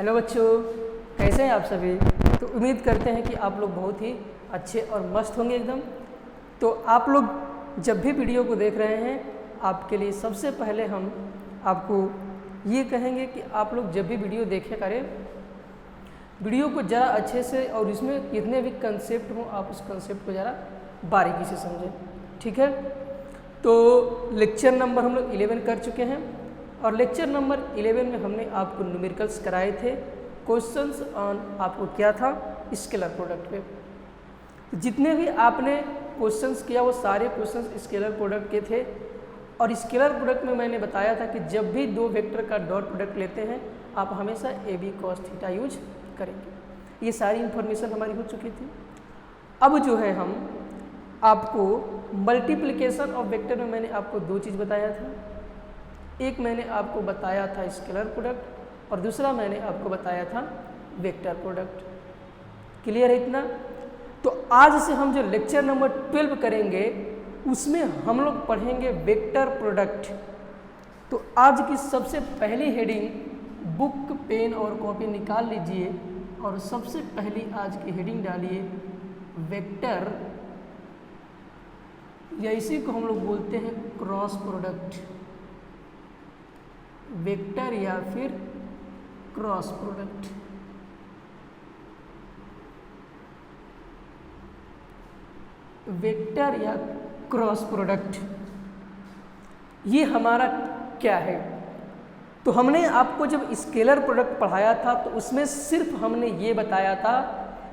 Hello बच्चों, कैसे हैं आप सभी। तो उम्मीद करते हैं कि आप लोग बहुत ही अच्छे और मस्त होंगे एकदम। तो आप लोग जब भी वीडियो को देख रहे हैं, आपके लिए सबसे पहले हम आपको ये कहेंगे कि आप लोग जब भी वीडियो देखें करें, वीडियो को ज़रा अच्छे से और इसमें कितने भी कंसेप्ट हों आप उस कंसेप्ट को ज़रा बारीकी से समझें, ठीक है। तो लेक्चर नंबर हम लोग 11 कर चुके हैं और लेक्चर नंबर 11 में हमने आपको न्यूमेरिकल्स कराए थे। क्वेश्चंस ऑन आपको क्या था, स्केलर प्रोडक्ट पे। जितने भी आपने क्वेश्चंस किया वो सारे क्वेश्चंस स्केलर प्रोडक्ट के थे। और स्केलर प्रोडक्ट में मैंने बताया था कि जब भी दो वेक्टर का डॉट प्रोडक्ट लेते हैं आप हमेशा A B cos theta use करेंगे। ये सारी इंफॉर्मेशन हमारी हो चुकी थी। अब जो है हम आपको मल्टीप्लिकेशन ऑफ वेक्टर में मैंने आपको दो चीज़ बताया था। एक मैंने आपको बताया था स्केलर प्रोडक्ट और दूसरा मैंने आपको बताया था वेक्टर प्रोडक्ट। क्लियर है इतना। तो आज से हम जो लेक्चर नंबर 12 करेंगे उसमें हम लोग पढ़ेंगे वेक्टर प्रोडक्ट। तो आज की सबसे पहली हेडिंग, बुक पेन और कॉपी निकाल लीजिए और सबसे पहली आज की हेडिंग डालिए वेक्टर, या इसी को हम लोग बोलते हैं क्रॉस प्रोडक्ट। वेक्टर या फिर क्रॉस प्रोडक्ट। वेक्टर या क्रॉस प्रोडक्ट ये हमारा क्या है। तो हमने आपको जब स्केलर प्रोडक्ट पढ़ाया था तो उसमें सिर्फ हमने ये बताया था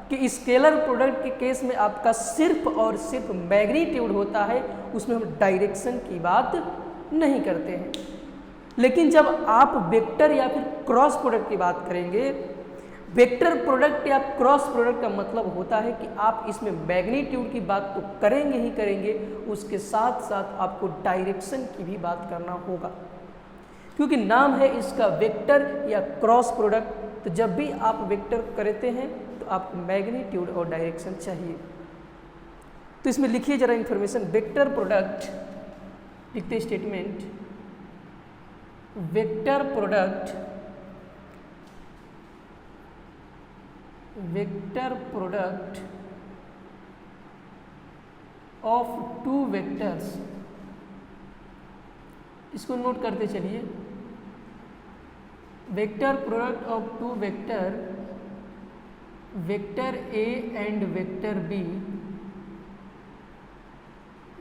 कि स्केलर प्रोडक्ट के केस में आपका सिर्फ और सिर्फ मैग्नीट्यूड होता है, उसमें हम डायरेक्शन की बात नहीं करते हैं। लेकिन जब आप वेक्टर या फिर क्रॉस प्रोडक्ट की बात करेंगे, वेक्टर प्रोडक्ट या क्रॉस प्रोडक्ट का मतलब होता है कि आप इसमें मैग्नीट्यूड की बात तो करेंगे ही करेंगे, उसके साथ साथ आपको डायरेक्शन की भी बात करना होगा, क्योंकि नाम है इसका वेक्टर या क्रॉस प्रोडक्ट। तो जब भी आप वेक्टर करते हैं तो आपको मैग्नीट्यूड और डायरेक्शन चाहिए। तो इसमें लिखिए जरा इंफॉर्मेशन, वेक्टर प्रोडक्ट लिखते statement, vector product, vector product of two vectors. इसको नोट करते चलिए, vector product of two vector, vector A and vector B,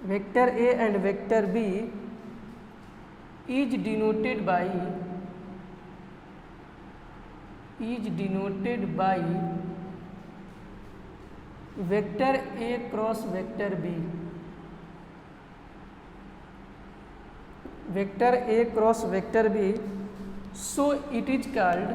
vector A and vector B is denoted by vector A cross vector B, vector A cross vector B, so it is called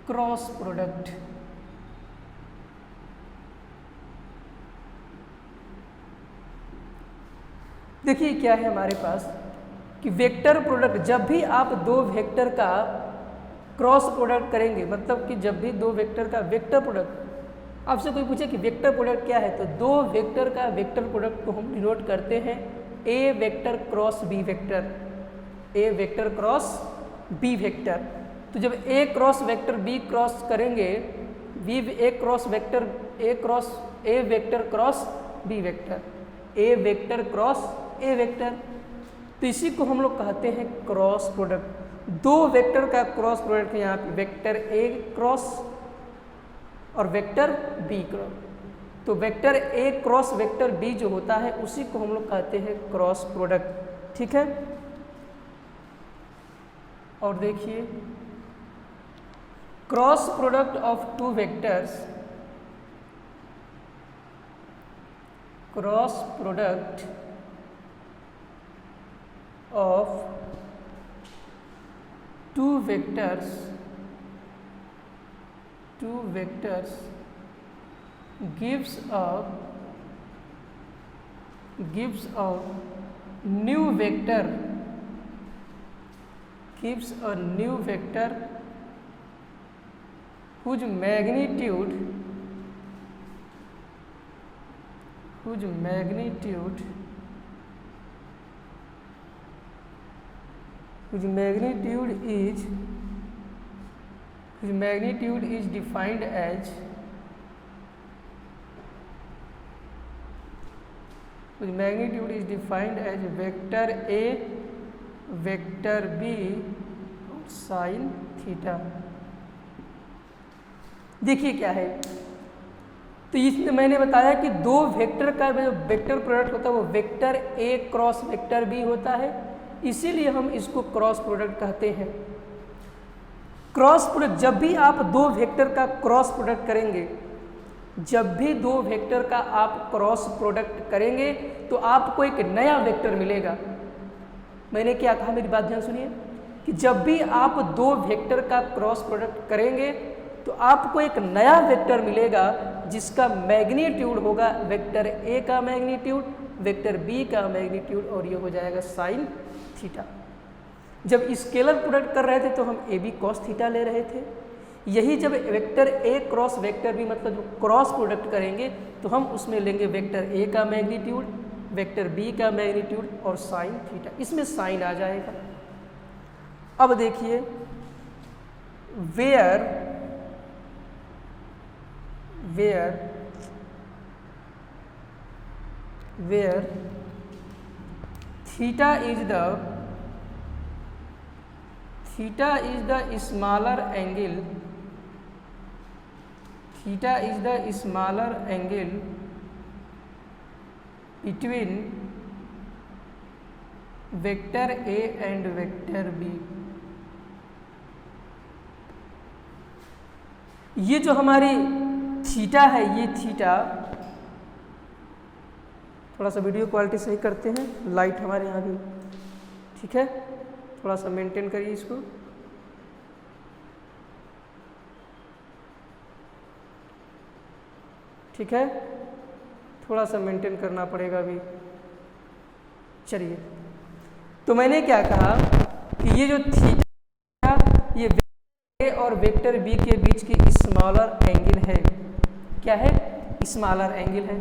cross product. देखिए क्या है हमारे पास कि vector product, जब भी आप दो vector का क्रॉस प्रोडक्ट करेंगे, मतलब कि जब भी दो वेक्टर का वेक्टर प्रोडक्ट, आपसे कोई पूछे कि वेक्टर प्रोडक्ट क्या है, तो दो वेक्टर का वेक्टर प्रोडक्ट को हम डिनोट करते हैं A vector cross B vector, A vector cross B vector. तो जब A cross vector B cross करेंगे, B A cross vector A vector cross B vector, A vector cross A vector, तो इसी को हम लोग कहते हैं क्रॉस प्रोडक्ट। दो वेक्टर का क्रॉस प्रोडक्ट है यहाँ पे, वेक्टर ए क्रॉस और वेक्टर बी क्रॉस। तो vector A cross vector B जो होता है उसी को हम लोग कहते हैं क्रॉस प्रोडक्ट, ठीक है। और देखिए, cross product of two vectors, cross product of two vectors gives a new vector whose magnitude whose magnitude is defined as vector A, vector B sin theta. देखिए क्या है, तो इसमें मैंने बताया कि दो वेक्टर का जो वेक्टर प्रोडक्ट होता है वो vector A cross vector B होता है, इसीलिए हम इसको क्रॉस प्रोडक्ट कहते हैं। क्रॉस प्रोडक्ट, जब भी आप दो वेक्टर का क्रॉस प्रोडक्ट करेंगे, जब भी दो वेक्टर का आप क्रॉस प्रोडक्ट करेंगे तो आपको एक नया वेक्टर मिलेगा। मैंने क्या कहा, मेरी बात ध्यान सुनिए, कि जब भी आप दो वेक्टर का क्रॉस प्रोडक्ट करेंगे तो आपको एक नया वेक्टर मिलेगा जिसका मैग्नीट्यूड होगा वेक्टर ए का मैग्नीट्यूड, वेक्टर बी का मैग्नीट्यूड, और ये हो जाएगा साइन थीटा। जब स्केलर प्रोडक्ट कर रहे थे तो हम ए बी कॉस थीटा ले रहे थे, यही जब vector A cross vector B मतलब जो क्रॉस प्रोडक्ट करेंगे तो हम उसमें लेंगे वेक्टर ए का मैग्नीट्यूड, वेक्टर बी का मैग्नीट्यूड और साइन थीटा, इसमें साइन आ जाएगा। अब देखिए, where theta is the smaller angle, between vector A and vector B। ये जो हमारी थीटा है, ये थीटा, थोड़ा सा वीडियो क्वालिटी सही करते हैं, लाइट हमारे यहाँ भी ठीक है, थोड़ा सा मेंटेन करिए इसको। ठीक है, थोड़ा सा मेंटेन करना पड़ेगा अभी। चलिए, तो मैंने क्या कहा कि ये जो थीटा, ये वेक्टर ए और वेक्टर बी के बीच की स्मॉलर एंगल है। क्या है? स्मॉलर एंगल है।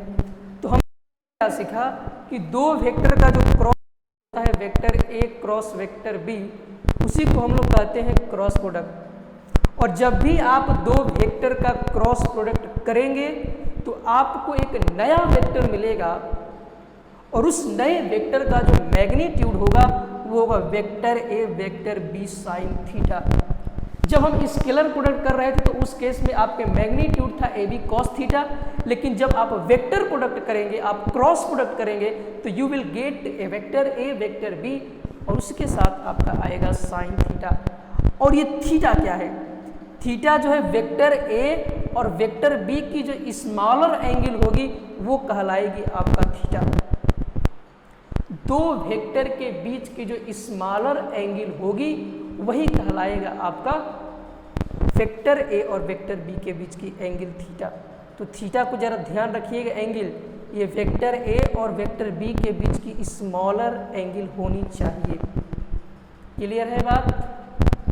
तो हम क्या सीखा कि दो वेक्टर का जो क्रॉस होता है, vector A cross vector B, उसी को हम लोग कहते हैं क्रॉस प्रोडक्ट। और जब भी आप दो वेक्टर का क्रॉस प्रोडक्ट करेंगे तो आपको एक नया वेक्टर मिलेगा, और उस नए वेक्टर का जो मैग्नीट्यूड होगा वो होगा vector A vector B sine theta. जब हम स्केलर प्रोडक्ट कर रहे थे तो उस केस में आपके मैग्नीट्यूड था ए बी कॉस थीटा, लेकिन जब आप वेक्टर प्रोडक्ट करेंगे, आप क्रॉस प्रोडक्ट करेंगे, तो you will get a vector A vector B, और उसके साथ आपका आएगा साइन थीटा। और ये थीटा क्या है? थीटा जो है वेक्टर ए और वेक्टर बी की जो स्मॉलर एंगल होगी वो कहलाएगी आपका थीटा। दो वेक्टर के बीच की जो स्मॉलर एंगल होगी वही कहलाएगा आपका वेक्टर ए और वेक्टर बी के बीच की एंगल थीटा। तो थीटा को जरा ध्यान रखिएगा, एंगल ये वेक्टर ए और वेक्टर बी के बीच की स्मॉलर एंगल होनी चाहिए। क्लियर है बात?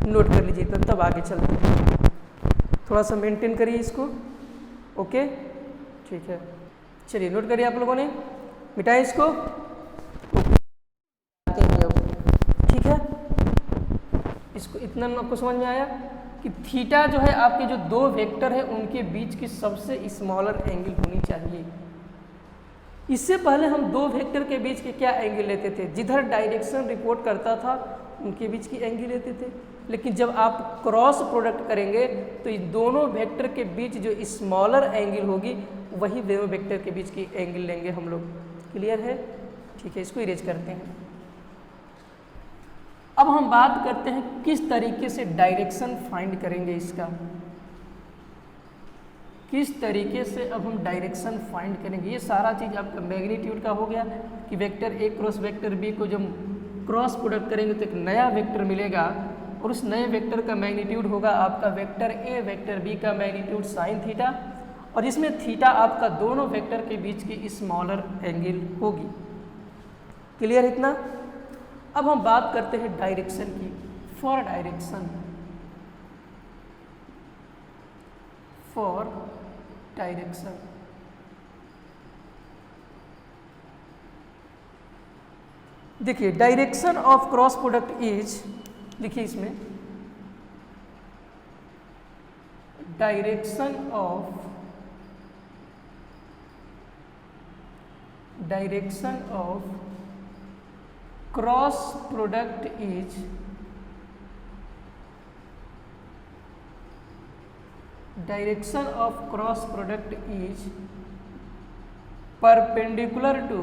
नोट कर लीजिए, तो तब आगे चलते हैं। थोड़ा सा मेंटेन करिए इसको। ओके, ठीक है, चलिए नोट करिए आप लोगों ने, मिटाएं इसको। ठीक है, इसको इतना आपको समझ में आया कि थीटा जो है आपके जो दो वेक्टर है उनके बीच की सबसे स्मॉलर एंगल होनी चाहिए। इससे पहले हम दो वेक्टर के बीच के क्या एंगल लेते थे? जिधर डायरेक्शन रिपोर्ट करता था उनके बीच की एंगल लेते थे, लेकिन जब आप क्रॉस प्रोडक्ट करेंगे तो इन दोनों वेक्टर के बीच जो स्मॉलर एंगल होगी वही दोनों वेक्टर के बीच की एंगल लेंगे हम लोग। क्लियर है? ठीक है, इसको इरेज करते हैं। अब हम बात करते हैं किस तरीके से डायरेक्शन फाइंड करेंगे इसका। किस तरीके से अब हम डायरेक्शन फाइंड करेंगे? ये सारा चीज़ आपका मैग्नीट्यूड का हो गया कि vector A cross vector B को जब क्रॉस प्रोडक्ट करेंगे तो एक नया वेक्टर मिलेगा, और उस नए वेक्टर का मैग्नीट्यूड होगा आपका वेक्टर ए वेक्टर बी का मैग्नीट्यूड साइन थीटा, और इसमें थीटा आपका दोनों वेक्टर के बीच की स्मॉलर एंगल होगी। क्लियर इतना? अब हम बात करते हैं डायरेक्शन की। फॉर डायरेक्शन, देखिए direction of cross product is, लिखिए इसमें direction of cross product is perpendicular to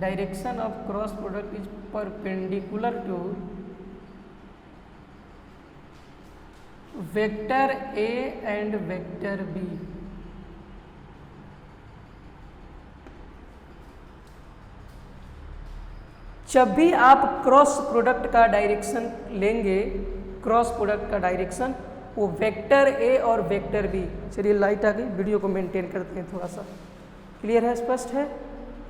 direction of cross product is perpendicular to vector A and vector B. जब भी आप क्रॉस प्रोडक्ट का डायरेक्शन लेंगे, क्रॉस प्रोडक्ट का direction वो वेक्टर ए और वेक्टर बी, चलिए लाइट आ गई, वीडियो को मेंटेन करते हैं थोड़ा सा, क्लियर है, स्पष्ट है,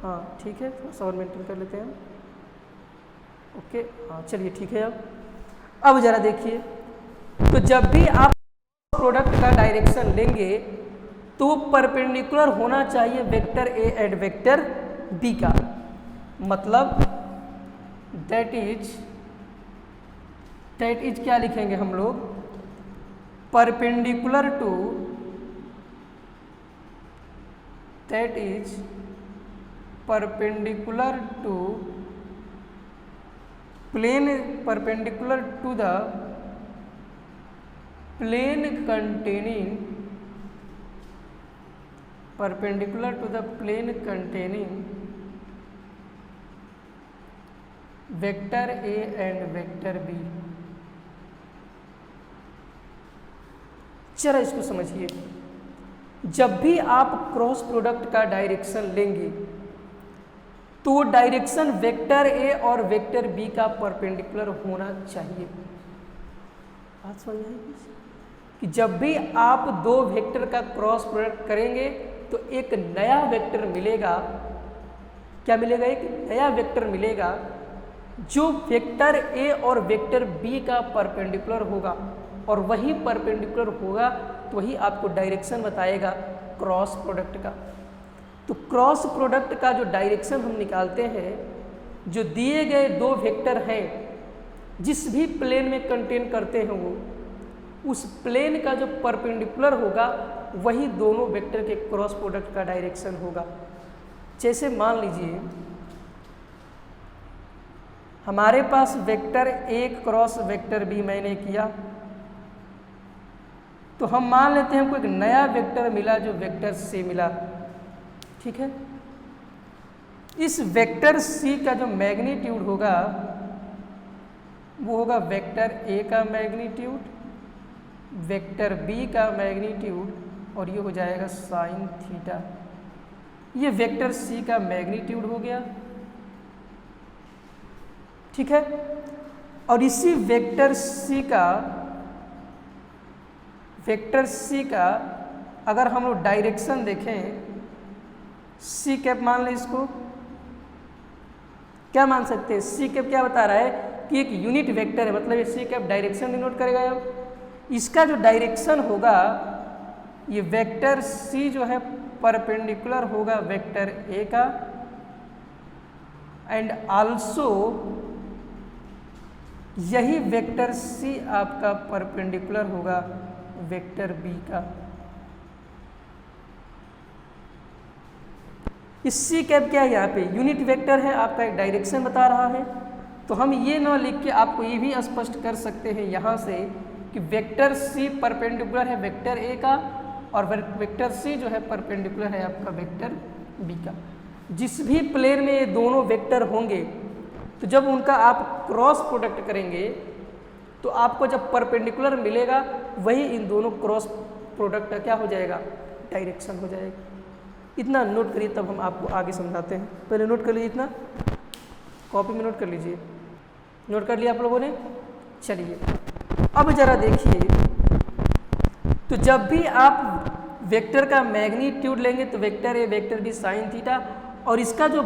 हाँ ठीक है, थोड़ा सा और मेंटेन कर लेते हैं, ओके हाँ चलिए ठीक है। अब ज़रा देखिए, तो जब भी आप प्रोडक्ट का डायरेक्शन लेंगे तो परपेंडिकुलर होना चाहिए vector A and vector B का, मतलब दैट इज क्या लिखेंगे हम लोग, perpendicular to, that is perpendicular to plane, perpendicular to the plane containing, perpendicular to the plane containing vector A and vector B. जरा इसको समझिए, जब भी आप क्रॉस प्रोडक्ट का डायरेक्शन लेंगे तो डायरेक्शन वेक्टर ए और वेक्टर बी का परपेंडिकुलर होना चाहिए। बात समझ में आई कि जब भी आप दो वेक्टर का क्रॉस प्रोडक्ट करेंगे तो एक नया वेक्टर मिलेगा, क्या मिलेगा, एक नया वेक्टर मिलेगा जो वेक्टर ए और वेक्टर बी का परपेंडिकुलर होगा, और वही परपेंडिकुलर होगा तो वही आपको डायरेक्शन बताएगा क्रॉस प्रोडक्ट का। तो क्रॉस प्रोडक्ट का जो डायरेक्शन हम निकालते हैं, जो दिए गए दो वेक्टर हैं जिस भी प्लेन में कंटेन करते हैं वो, उस प्लेन का जो परपेंडिकुलर होगा वही दोनों वेक्टर के क्रॉस प्रोडक्ट का डायरेक्शन होगा। जैसे मान लीजिए हमारे पास vector A cross vector B मैंने किया, तो हम मान लेते हैं हमको एक नया वेक्टर मिला जो वेक्टर सी मिला, ठीक है। इस वेक्टर सी का जो मैग्नीट्यूड होगा वो होगा वेक्टर ए का मैग्नीट्यूड, वेक्टर बी का मैग्नीट्यूड, और ये हो जाएगा साइन थीटा। ये वेक्टर सी का मैग्नीट्यूड हो गया, ठीक है। और इसी वेक्टर सी का अगर हम लोग डायरेक्शन देखें, सी कैप मान लें, इसको क्या मान सकते हैं, सी कैप क्या बता रहा है कि एक यूनिट वेक्टर है, मतलब ये सी कैप डायरेक्शन डिनोट करेगा। अब इसका जो डायरेक्शन होगा, ये वेक्टर सी जो है परपेंडिकुलर होगा वेक्टर ए का, एंड आल्सो यही वेक्टर सी आपका परपेंडिकुलर होगा वेक्टर बी का। इस सी कैप क्या है, यहाँ पे यूनिट वेक्टर है, आपका एक डायरेक्शन बता रहा है। तो हम ये ना लिख के आपको ये भी स्पष्ट कर सकते हैं यहाँ से कि वेक्टर सी परपेंडिकुलर है वेक्टर ए का, और वेक्टर सी जो है परपेंडिकुलर है आपका वेक्टर बी का। जिस भी प्लेन में ये दोनों वेक्टर होंगे, तो जब उनका आप क्रॉस प्रोडक्ट करेंगे तो आपको जब परपेंडिकुलर मिलेगा वही इन दोनों क्रॉस प्रोडक्ट का क्या हो जाएगा, डायरेक्शन हो जाएगा। इतना नोट करिए, तब हम आपको आगे समझाते हैं। पहले नोट कर लीजिए, इतना कॉपी में नोट कर लीजिए। नोट कर लिया आप लोगों ने, चलिए अब जरा देखिए, तो जब भी आप वेक्टर का मैग्नीट्यूड लेंगे तो vector A vector B sine theta, और इसका जो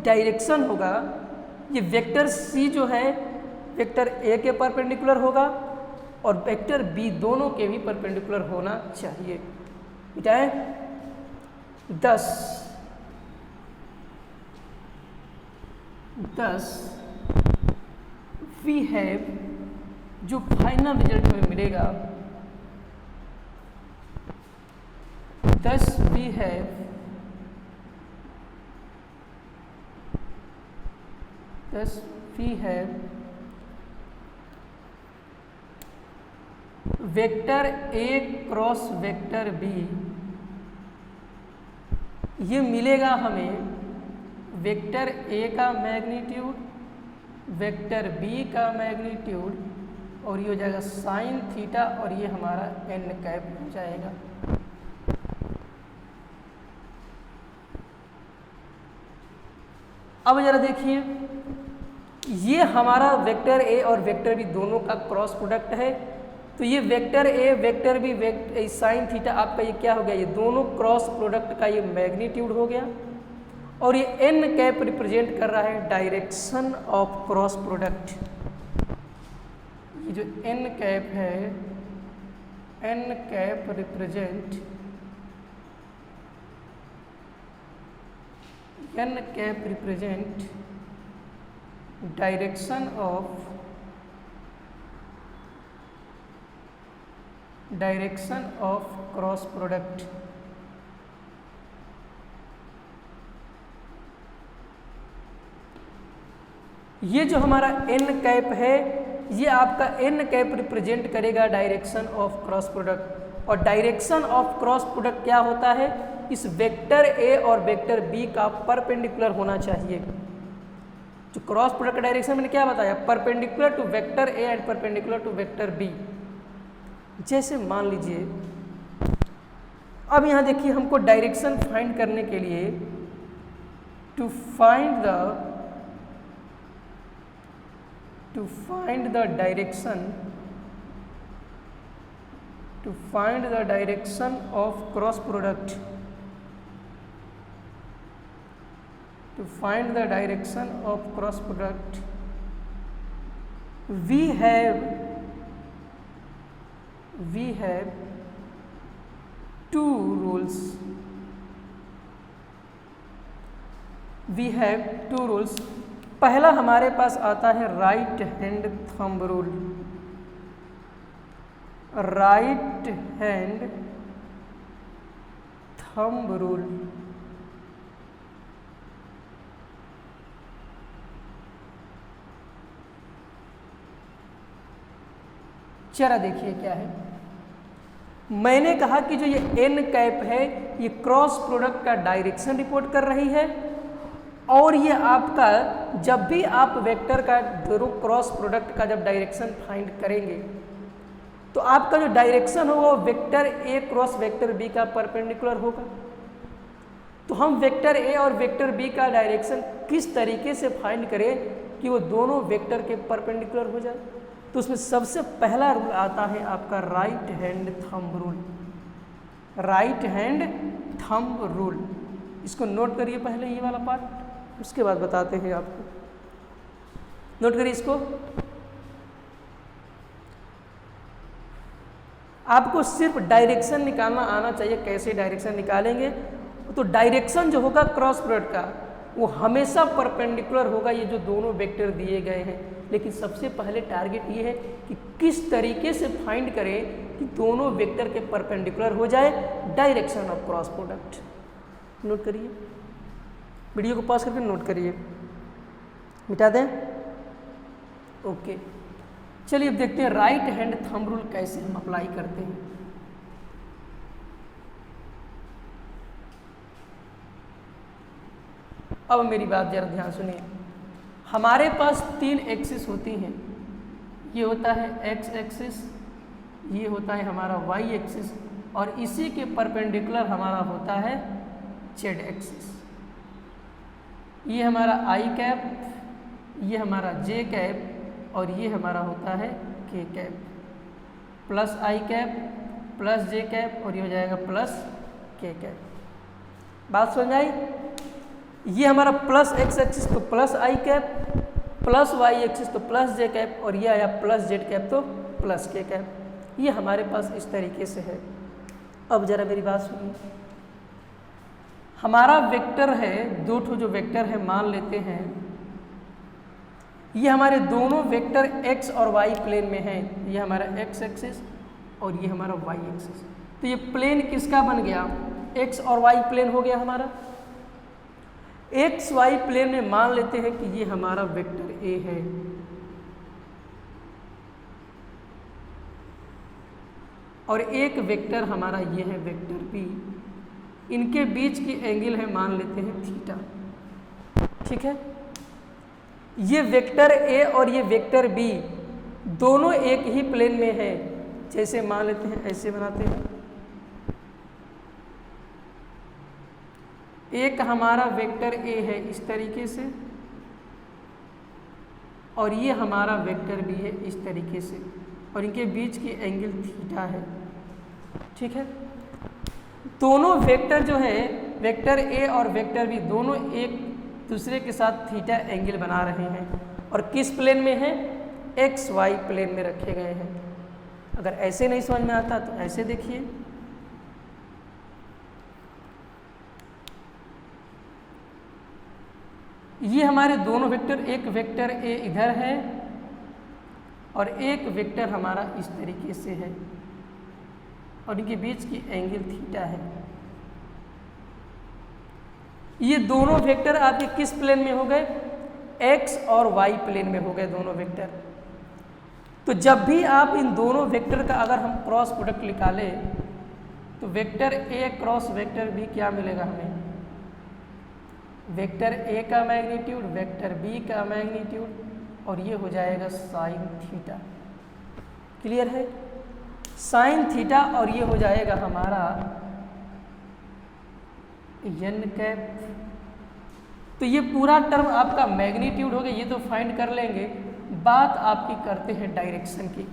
डायरेक्शन होगा ये वेक्टर सी जो है वेक्टर ए के परपेंडिकुलर होगा और वेक्टर बी दोनों के भी परपेंडिकुलर होना चाहिए। मिटाएं 10 10 वी हैव, जो फाइनल रिजल्ट में मिलेगा, 10 we have 10 we have vector A cross vector B, ये मिलेगा हमें वेक्टर ए का मैग्नीट्यूड, वेक्टर बी का मैग्नीट्यूड, और ये हो जाएगा साइन थीटा, और ये हमारा एन कैप हो जाएगा। अब जरा देखिए, ये हमारा वेक्टर ए और वेक्टर बी दोनों का क्रॉस प्रोडक्ट है। तो ये vector A vector B sine theta आपका ये क्या हो गया, ये दोनों क्रॉस प्रोडक्ट का ये मैग्नीट्यूड हो गया। और ये एन कैप रिप्रेजेंट कर रहा है डायरेक्शन ऑफ क्रॉस प्रोडक्ट। ये जो एन कैप है, N cap represent direction of cross product. ये जो हमारा एन कैप है, ये आपका एन कैप रिप्रेजेंट करेगा डायरेक्शन ऑफ क्रॉस प्रोडक्ट। और डायरेक्शन ऑफ क्रॉस प्रोडक्ट क्या होता है, इस वेक्टर ए और वेक्टर बी का परपेंडिकुलर होना चाहिए। जो क्रॉस प्रोडक्ट का डायरेक्शन मैंने क्या बताया, perpendicular to vector A and perpendicular to vector B. जैसे मान लीजिए, अब यहाँ देखिए, हमको डायरेक्शन फाइंड करने के लिए to find the direction of cross product, we have two rules। पहला हमारे पास आता है right hand thumb rule. Right hand thumb rule, जरा देखिए क्या है। मैंने कहा कि जो ये एन कैप है, ये क्रॉस प्रोडक्ट का डायरेक्शन रिपोर्ट कर रही है। और ये आपका, जब भी आप वेक्टर का दोनों क्रॉस प्रोडक्ट का जब डायरेक्शन फाइंड करेंगे, तो आपका जो डायरेक्शन होगा वो vector A cross vector B का परपेंडिकुलर होगा। तो हम वेक्टर ए और वेक्टर बी का डायरेक्शन किस तरीके से फाइंड करें कि वो दोनों वेक्टर के परपेंडिकुलर हो जाए। तो उसमें सबसे पहला रूल आता है आपका right hand thumb rule. Right hand thumb rule, इसको नोट करिए पहले ये वाला पार्ट, उसके बाद बताते हैं आपको। नोट करिए इसको। आपको सिर्फ डायरेक्शन निकालना आना चाहिए। कैसे डायरेक्शन निकालेंगे, तो डायरेक्शन जो होगा क्रॉस प्रोडक्ट का, वो हमेशा परपेंडिकुलर होगा, ये जो दोनों वेक्टर दिए गए हैं। लेकिन सबसे पहले टारगेट ये है कि किस तरीके से फाइंड करें कि दोनों वेक्टर के परपेंडिकुलर हो जाए direction of cross product. Note करिए, वीडियो को पॉज करके नोट करिए, मिटा दें। ओके, चलिए अब देखते हैं राइट हैंड थंब रूल कैसे हम अप्लाई करते हैं। अब मेरी बात जरा ध्यान सुनिए। हमारे पास 3 एक्सिस होती हैं। ये होता है एक्स एक्सिस, ये होता है हमारा वाई एक्सिस, और इसी के परपेंडिकुलर हमारा होता है जेड एक्सिस। ये हमारा आई कैप, ये हमारा जे कैप, और ये हमारा होता है के कैप। प्लस आई कैप प्लस जे कैप, और ये हो जाएगा प्लस के कैप। बात समझ आई। ये हमारा प्लस एक्स एक्सिस तो प्लस आई कैप, प्लस वाई एक्सिस तो प्लस जे कैप, और ये आया प्लस जेड कैप तो प्लस के कैप। ये हमारे पास इस तरीके से है। अब जरा मेरी बात सुनिए। हमारा वेक्टर है, दो ठो जो वेक्टर है मान लेते हैं ये हमारे दोनों वेक्टर x और y प्लेन में हैं। ये हमारा x एक्सिस और ये हमारा y एक्सिस। तो ये प्लेन किसका बन गया? x और y प्लेन हो गया हमारा। x y प्लेन में मान लेते हैं कि ये हमारा वेक्टर a है, और एक वेक्टर हमारा ये है वेक्टर b। इनके बीच की एंगल है, मान लेते हैं थीटा। ठीक है, ये वेक्टर a और ये वेक्टर b दोनों एक ही प्लेन में है। जैसे मान लेते हैं, ऐसे बनाते हैं, एक हमारा वेक्टर a है इस तरीके से, और ये हमारा वेक्टर b है इस तरीके से, और इनके बीच की एंगल थीटा है। ठीक है, दोनों वेक्टर जो है वेक्टर a और वेक्टर b दोनों एक दूसरे के साथ थीटा एंगल बना रहे हैं, और किस प्लेन में है? एक्स वाई प्लेन में रखे गए हैं। अगर ऐसे नहीं समझ में आता तो ऐसे देखिए, ये हमारे दोनों वेक्टर, एक वेक्टर a इधर है और एक वेक्टर हमारा इस तरीके से है, और इनके बीच की एंगल थीटा है। ये दोनों वेक्टर आपके किस प्लेन में हो गए? x और y प्लेन में हो गए दोनों वेक्टर। तो जब भी आप इन दोनों वेक्टर का अगर हम क्रॉस प्रोडक्ट निकालें तो vector a cross vector b क्या मिलेगा हमें? वेक्टर a का मैग्नीट्यूड, वेक्टर b का मैग्नीट्यूड, और ये हो जाएगा साइन थीटा। क्लियर है? साइन थीटा, और ये हो जाएगा हमारा n कैप। तो ये पूरा टर्म आपका मैग्नीट्यूड हो गया, ये तो फाइंड कर लेंगे। बात आपकी करते हैं डायरेक्शन की।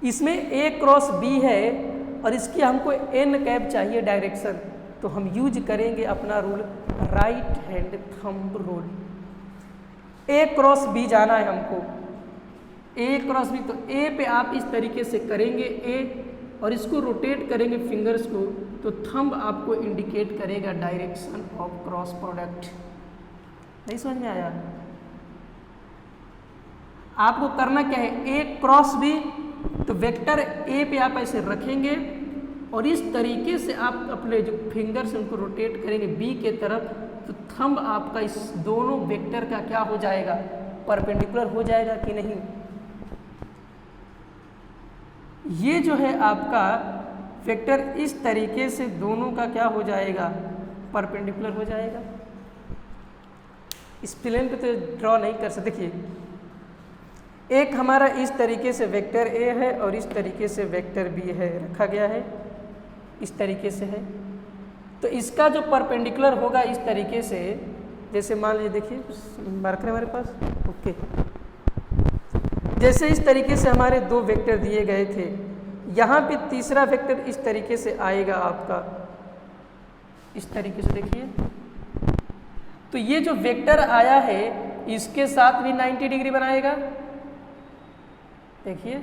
इसमें a क्रॉस b है और इसकी हमको n कैप चाहिए डायरेक्शन, तो हम यूज करेंगे अपना rule, right hand thumb rule. a cross b जाना है हमको, a क्रॉस b, तो a पे आप इस तरीके से करेंगे a, और इसको रोटेट करेंगे फिंगर्स को, तो थंब आपको इंडिकेट करेगा डायरेक्शन ऑफ क्रॉस प्रोडक्ट। नहीं समझ में आया? आपको करना क्या है? a क्रॉस b, तो वेक्टर a पे आप ऐसे रखेंगे और इस तरीके से आप अपने जो फिंगर्स उनको रोटेट करेंगे b के तरफ, तो थंब आपका इस दोनों वेक्टर का क्या हो जाएगा? परपेंडिकुलर हो जाएगा कि नहीं? ये जो है आपका वेक्टर इस तरीके से दोनों का क्या हो जाएगा? परपेंडिकुलर हो जाएगा। इस प्लेन पे तो ड्रॉ नहीं कर सकते। देखिए, एक हमारा इस तरीके से वेक्टर a है और इस तरीके से वेक्टर b है, रखा गया है, इस तरीके से है। तो इसका जो परपेंडिकुलर होगा इस तरीके से, जैसे मान लीजिए, देखिए मार्कर है हमारे पास, ओके। जैसे इस तरीके से हमारे दो वेक्टर दिए गए थे, यहाँ पे तीसरा वेक्टर इस तरीके से आएगा आपका, इस तरीके से देखिए। तो ये जो वेक्टर आया है इसके साथ भी 90 डिग्री बनाएगा, देखिए,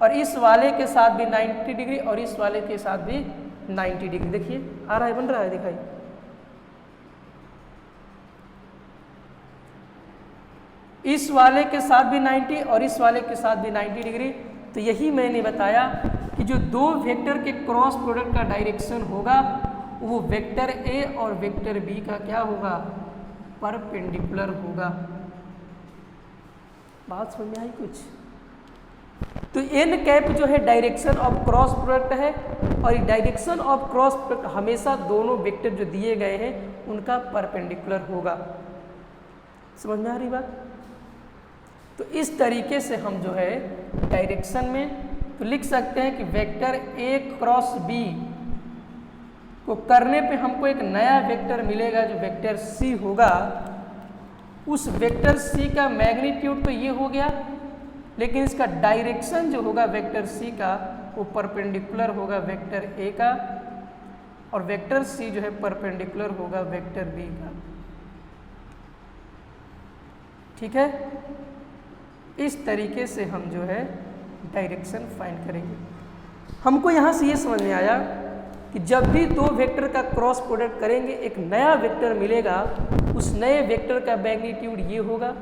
और इस वाले के साथ भी 90 डिग्री और इस वाले के साथ भी 90 डिग्री। देखिए आ रहा है, बन रहा है, दिखाई। इस वाले के साथ भी 90 और इस वाले के साथ भी 90 डिग्री। तो यही मैंने बताया कि जो दो वेक्टर के क्रॉस प्रोडक्ट का डायरेक्शन होगा वो वेक्टर a और वेक्टर b का क्या होगा? परपेंडिकुलर होगा। बात समझ में आई कुछ? तो n कैप जो है डायरेक्शन ऑफ क्रॉस प्रोडक्ट है, और डायरेक्शन ऑफ क्रॉस प्रोडक्ट हमेशा दोनों वेक्टर जो दिए गए हैं उनका परपेंडिकुलर होगा। समझ में आ रही बात? तो इस तरीके से हम जो है डायरेक्शन में तो लिख सकते हैं कि वेक्टर a क्रॉस b को करने पे हमको एक नया वेक्टर मिलेगा जो वेक्टर c होगा। उस वेक्टर c का मैग्नीट्यूड तो ये हो गया, लेकिन इसका डायरेक्शन जो होगा वेक्टर c का वो परपेंडिकुलर होगा वेक्टर a का, और वेक्टर c जो है परपेंडिकुलर होगा वेक्टर b का। ठीक है, इस तरीके से हम जो है डायरेक्शन फाइंड करेंगे। हमको यहाँ से ये समझ में आया कि जब भी दो वेक्टर का क्रॉस प्रोडक्ट करेंगे एक नया वेक्टर मिलेगा, उस नए वेक्टर का मैग्नीट्यूड ये होगा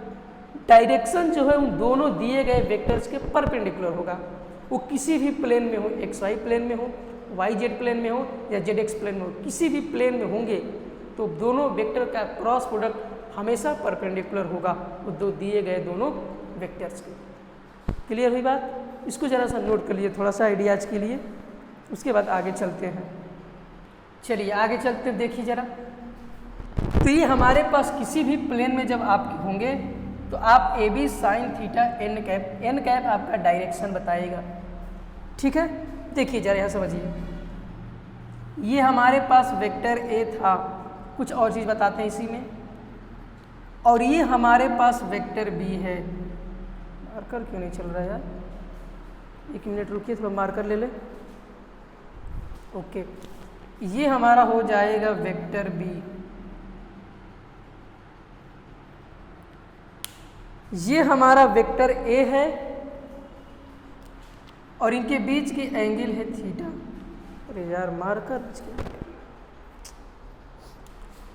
डायरेक्शन जो है उन दोनों दिए गए वेक्टर्स के परपेंडिकुलर होगा, वो किसी भी प्लेन में हो, एक्स वाई प्लेन में हो, वाई जेड प्लेन में हो या जेड एक्स प्लेन में हो, किसी भी प्लेन में होंगे तो दोनों वेक्टर का क्रॉस प्रोडक्ट हमेशा परपेंडिकुलर होगा वो दो दिए गए दोनों वेक्टर्स के। क्लियर हुई बात? इसको ज़रा सा नोट कर लिए थोड़ा सा आइडियाज के लिए, उसके बाद आगे चलते हैं। चलिए आगे चलते हैं, देखिए ज़रा। तो ये हमारे पास किसी भी प्लेन में जब आप होंगे तो आप A B sine theta N cap आपका डायरेक्शन बताएगा। ठीक है, देखिए जरा यहाँ समझिए, ये हमारे पास वेक्टर ए था, कुछ और चीज़ बताते हैं इसी में, और ये हमारे पास वेक्टर बी है। मार्कर क्यों नहीं चल रहा है यार? 1 मिनट रुकिए, थोड़ा मार्कर ले ले। ओके, ये हमारा हो जाएगा वेक्टर बी, ये हमारा वेक्टर ए है और इनके बीच की एंगल है थीटा। अरे यार मार्कर,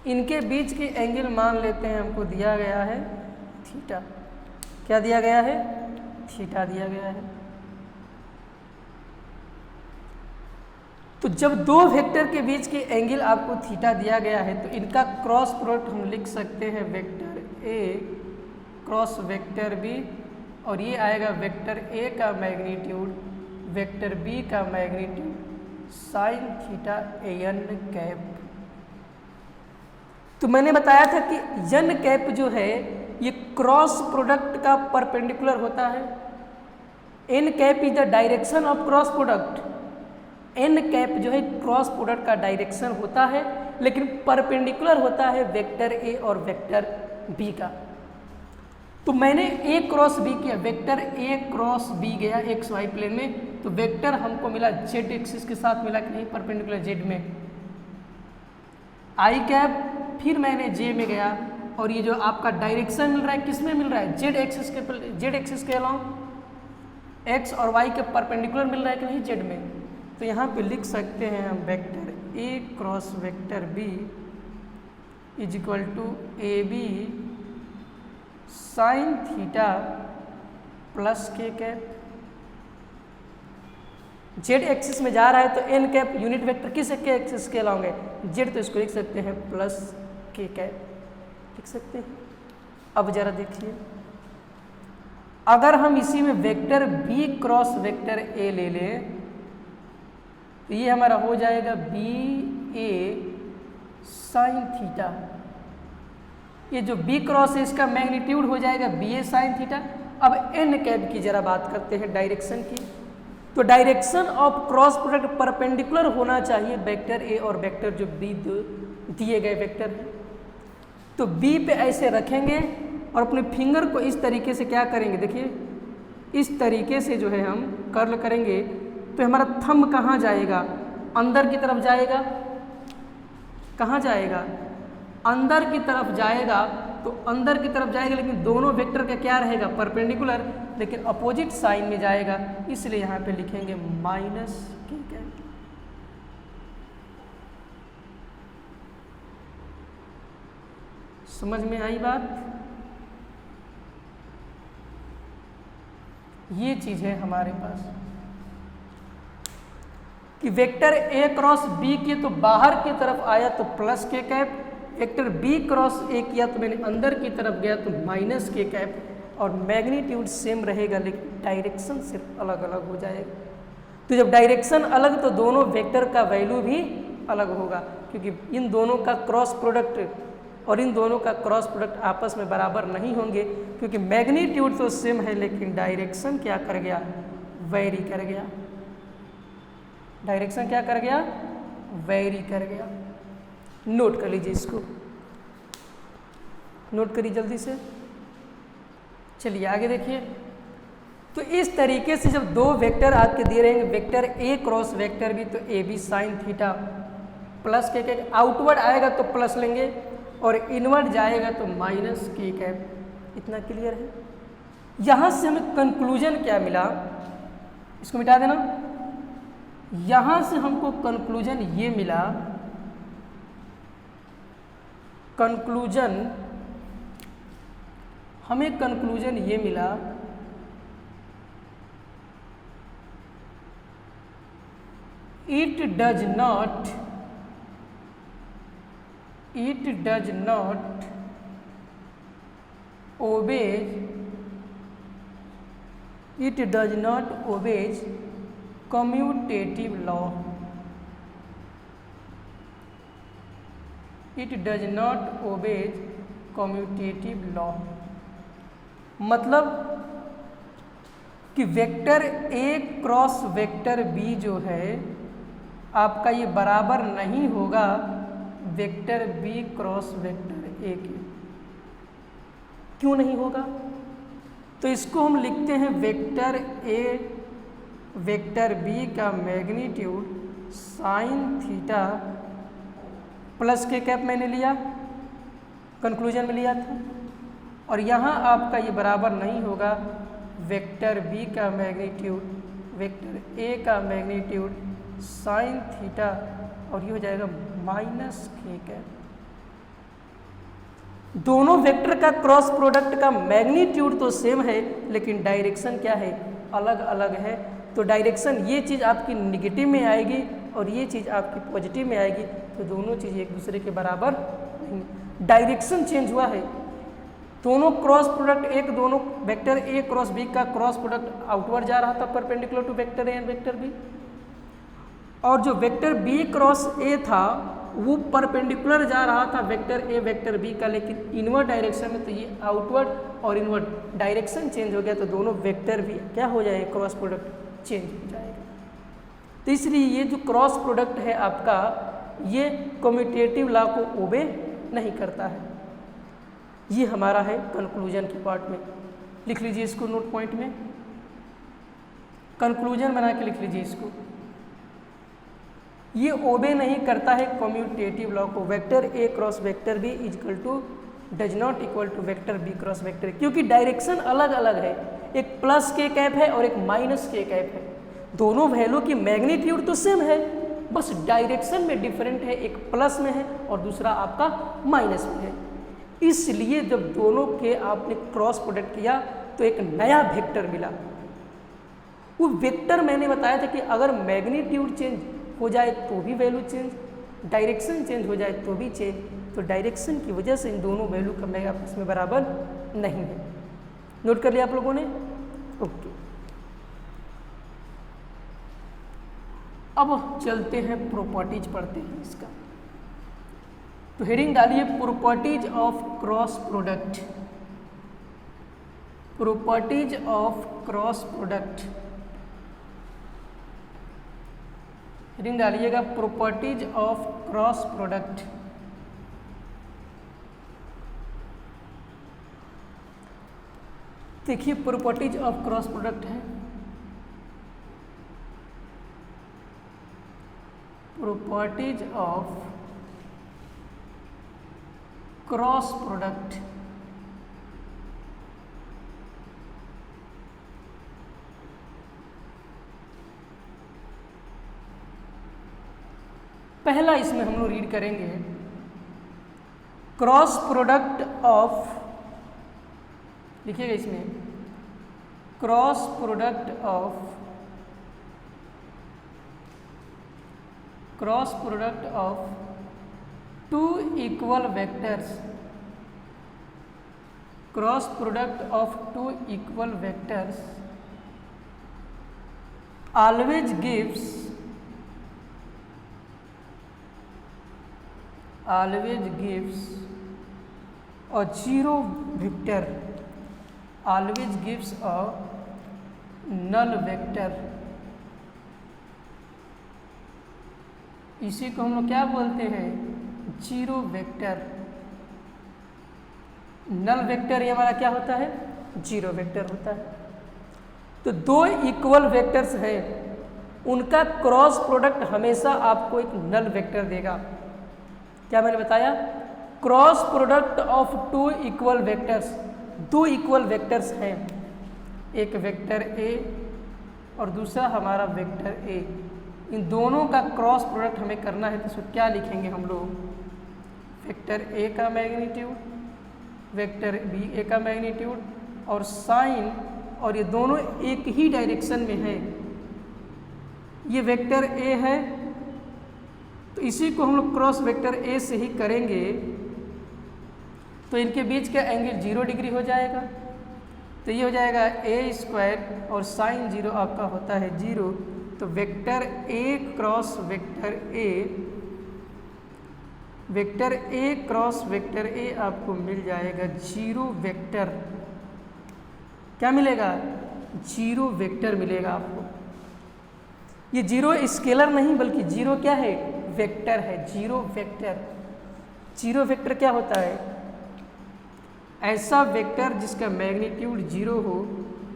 इनके बीच की एंगल मान लेते हैं हमको दिया गया है थीटा। क्या दिया गया है? थीटा दिया गया है। तो जब दो वेक्टर के बीच की एंगल आपको थीटा दिया गया है तो इनका क्रॉस प्रोडक्ट हम लिख सकते हैं vector A cross vector B, और ये आएगा वेक्टर ए का मैग्नीट्यूड वेक्टर बी का magnitude sine theta A N cap. तो मैंने बताया था कि एन कैप जो है ये क्रॉस प्रोडक्ट का परपेंडिकुलर होता है। N cap is the direction of cross product. N cap जो है क्रॉस प्रोडक्ट का डायरेक्शन होता है, लेकिन परपेंडिकुलर होता है वेक्टर ए और वेक्टर बी का। तो मैंने ए क्रॉस बी किया, वेक्टर ए क्रॉस बी गया एक्स वाई प्लेन में, तो वेक्टर हमको मिला जेड एक्सिस के साथ मिला कि नहीं, परपेंडिकुलर जेड में आई कैप, फिर मैंने जे में गया और ये जो आपका डायरेक्शन मिल रहा है किस में मिल रहा है? जेड एक्सिस के अलाउंग एक्स और वाई के परपेंडिकुलर मिल रहा है कि नहीं, जेड में। तो यहाँ पे लिख सकते हैं हम vector A cross vector B is equal to A B sine theta plus के कैप। जेड एक्सिस में जा रहा है तो एन कैप यूनिट वेक्टर किस के एक्सिस के अलाउंग है? जेड, तो इसको लिख सकते हैं प्लस के कैप, लिख सकते हैं। अब जरा देखिए, अगर हम इसी में vector B cross vector A ले लें तो ये हमारा हो जाएगा बी ए साइन थीटा। ये जो बी क्रॉस है इसका मैग्नीट्यूड हो जाएगा बी ए साइन थीटा। अब एन कैप की जरा बात करते हैं डायरेक्शन की। तो direction of cross product perpendicular होना चाहिए वेक्टर ए और वेक्टर जो बी दिए गए वेक्टर हैं। तो बी पे ऐसे रखेंगे और अपने फिंगर को इस तरीके से क्या करेंगे, देखिए इस तरीके से जो है हम कर्ल करेंगे तो हमारा थंब कहाँ जाएगा? अंदर की तरफ जाएगा। कहाँ जाएगा? अंदर की तरफ जाएगा। तो अंदर की तरफ जाएगा लेकिन दोनों वेक्टर का क्या रहेगा? परपेंडिकुलर, लेकिन अपोजिट साइन में जाएगा, इसलिए यहाँ पे लिखेंगे माइनस के कैप। समझ में आई बात? ये चीज है हमारे पास कि वेक्टर ए क्रॉस बी किए तो बाहर की तरफ आया तो प्लस के cap, vector B cross A किया तो मैंने अंदर की तरफ गया तो माइनस के कैप, और मैग्नीट्यूड सेम रहेगा लेकिन डायरेक्शन सिर्फ अलग अलग हो जाएगा। तो जब डायरेक्शन अलग तो दोनों वेक्टर का वैल्यू भी अलग होगा, क्योंकि इन दोनों का क्रॉस प्रोडक्ट और इन दोनों का क्रॉस प्रोडक्ट आपस में बराबर नहीं होंगे, क्योंकि मैग्नीट्यूड तो सेम है लेकिन डायरेक्शन क्या कर गया? वेरी कर गया। डायरेक्शन क्या कर गया? वेरी कर गया। नोट कर लीजिए इसको, नोट करिए जल्दी से। चलिए आगे देखिए। तो इस तरीके से जब दो वेक्टर आपके दिए रहेंगे, vector A cross vector B, तो A B sine theta plus के कैप, आउटवर्ड आएगा तो प्लस लेंगे और इनवर्ड जाएगा तो माइनस के कैप। इतना क्लियर है? यहाँ से हमें कंक्लूजन क्या मिला? इसको मिटा देना। यहाँ से हमको कंक्लूजन ये मिला, कंक्लूजन हमें कंक्लूजन ये मिला it does not obeys commutative law. It does not obey commutative law. मतलब कि vector A cross vector B जो है आपका ये बराबर नहीं होगा vector B cross vector A के। क्यों नहीं होगा? तो इसको हम लिखते हैं वेक्टर ए वेक्टर बी का मैग्नीट्यूड साइन थीटा प्लस के कैप मैंने लिया, कंक्लूजन में लिया था, और यहाँ आपका ये बराबर नहीं होगा वेक्टर बी का मैग्नीट्यूड वेक्टर ए का मैग्नीट्यूड साइन थीटा, और ये हो जाएगा माइनस के कैप। दोनों वेक्टर का क्रॉस प्रोडक्ट का मैग्नीट्यूड तो सेम है लेकिन डायरेक्शन क्या है, अलग अलग है। तो डायरेक्शन ये चीज़ आपकी निगेटिव में आएगी और ये चीज़ आपकी पॉजिटिव में आएगी, तो दोनों चीज़ एक दूसरे के बराबर नहीं। डायरेक्शन चेंज हुआ है, दोनों क्रॉस प्रोडक्ट एक दोनों वेक्टर ए क्रॉस बी का क्रॉस प्रोडक्ट आउटवर्ड जा रहा था perpendicular to vector A and vector B, और जो वेक्टर बी क्रॉस ए था वो परपेंडिकुलर जा रहा था वेक्टर ए वेक्टर बी का, लेकिन इनवर्ड डायरेक्शन में, तो ये आउटवर्ड और इनवर्ड डायरेक्शन चेंज हो गया, तो दोनों वेक्टर भी क्या हो जाएगा, क्रॉस प्रोडक्ट चेंज हो जाएगा। तो इसलिए ये जो क्रॉस प्रोडक्ट है आपका ये कम्यूटेटिव लॉ को ओबे नहीं करता है। ये हमारा है कंक्लूजन के पार्ट में। लिख लीजिए इसको नोट पॉइंट में, कंक्लूजन बना के लिख लीजिए इसको। ये ओबे नहीं करता है कम्यूटेटिव लॉ को, vector A cross vector B equal to does not equal to vector B cross vector, क्योंकि डायरेक्शन अलग अलग है, एक प्लस के कैप है और एक माइनस के कैप है। दोनों वैल्यू की मैग्नीट्यूड तो सेम है, बस डायरेक्शन में डिफरेंट है, एक प्लस में है और दूसरा आपका माइनस में है। इसलिए जब दोनों के आपने क्रॉस प्रोडक्ट किया तो एक नया वेक्टर मिला। वो वेक्टर मैंने बताया था कि अगर मैग्नीट्यूड चेंज हो जाए तो भी वैल्यू चेंज, डायरेक्शन चेंज हो जाए तो भी चेंज, तो डायरेक्शन की वजह से इन दोनों वैल्यू का मैं आपस में बराबर नहीं है। नोट कर लिया आप लोगों ने? ओके, अब चलते हैं प्रॉपर्टीज पढ़ते हैं इसका। तो हेडिंग डालिए properties of cross product, properties of cross product. Heading डालिएगा प्रॉपर्टीज ऑफ क्रॉस प्रोडक्ट। देखिए प्रॉपर्टीज ऑफ क्रॉस प्रोडक्ट है, प्रॉपर्टीज ऑफ क्रॉस प्रोडक्ट। पहला इसमें हम लोग रीड करेंगे क्रॉस प्रोडक्ट ऑफ, लिखिएगा इसमें cross product of two equal vectors, cross product of two equal vectors always gives a zero vector, always gives a null vector। इसी को हम लोग क्या बोलते हैं, जीरो वेक्टर। नल वेक्टर ये हमारा क्या होता है, जीरो वेक्टर होता है। तो दो इक्वल वेक्टर्स हैं, उनका क्रॉस प्रोडक्ट हमेशा आपको एक नल वेक्टर देगा। क्या मैंने बताया, cross product of two equal vectors, दो इक्वल वेक्टर्स हैं, एक वेक्टर ए और दूसरा हमारा वेक्टर ए, इन दोनों का क्रॉस प्रोडक्ट हमें करना है। तो इसको क्या लिखेंगे हम लोग, वेक्टर ए का मैग्नीट्यूड वेक्टर बी ए का मैग्नीट्यूड, और साइन, और ये दोनों एक ही डायरेक्शन में है, ये वेक्टर ए है, तो इसी को हम लोग क्रॉस वेक्टर ए से ही करेंगे, तो इनके बीच का एंगल 0 डिग्री हो जाएगा। तो ये हो जाएगा ए स्क्वायर और साइन 0 आपका होता है 0। तो vector A cross vector A, vector A cross vector ए आपको मिल जाएगा 0 वेक्टर। क्या मिलेगा? 0 वेक्टर मिलेगा आपको। ये 0 स्केलर नहीं बल्कि 0 क्या है? वेक्टर है। 0 वेक्टर, 0 वेक्टर क्या होता है? ऐसा वेक्टर जिसका मैग्नीट्यूड 0 हो,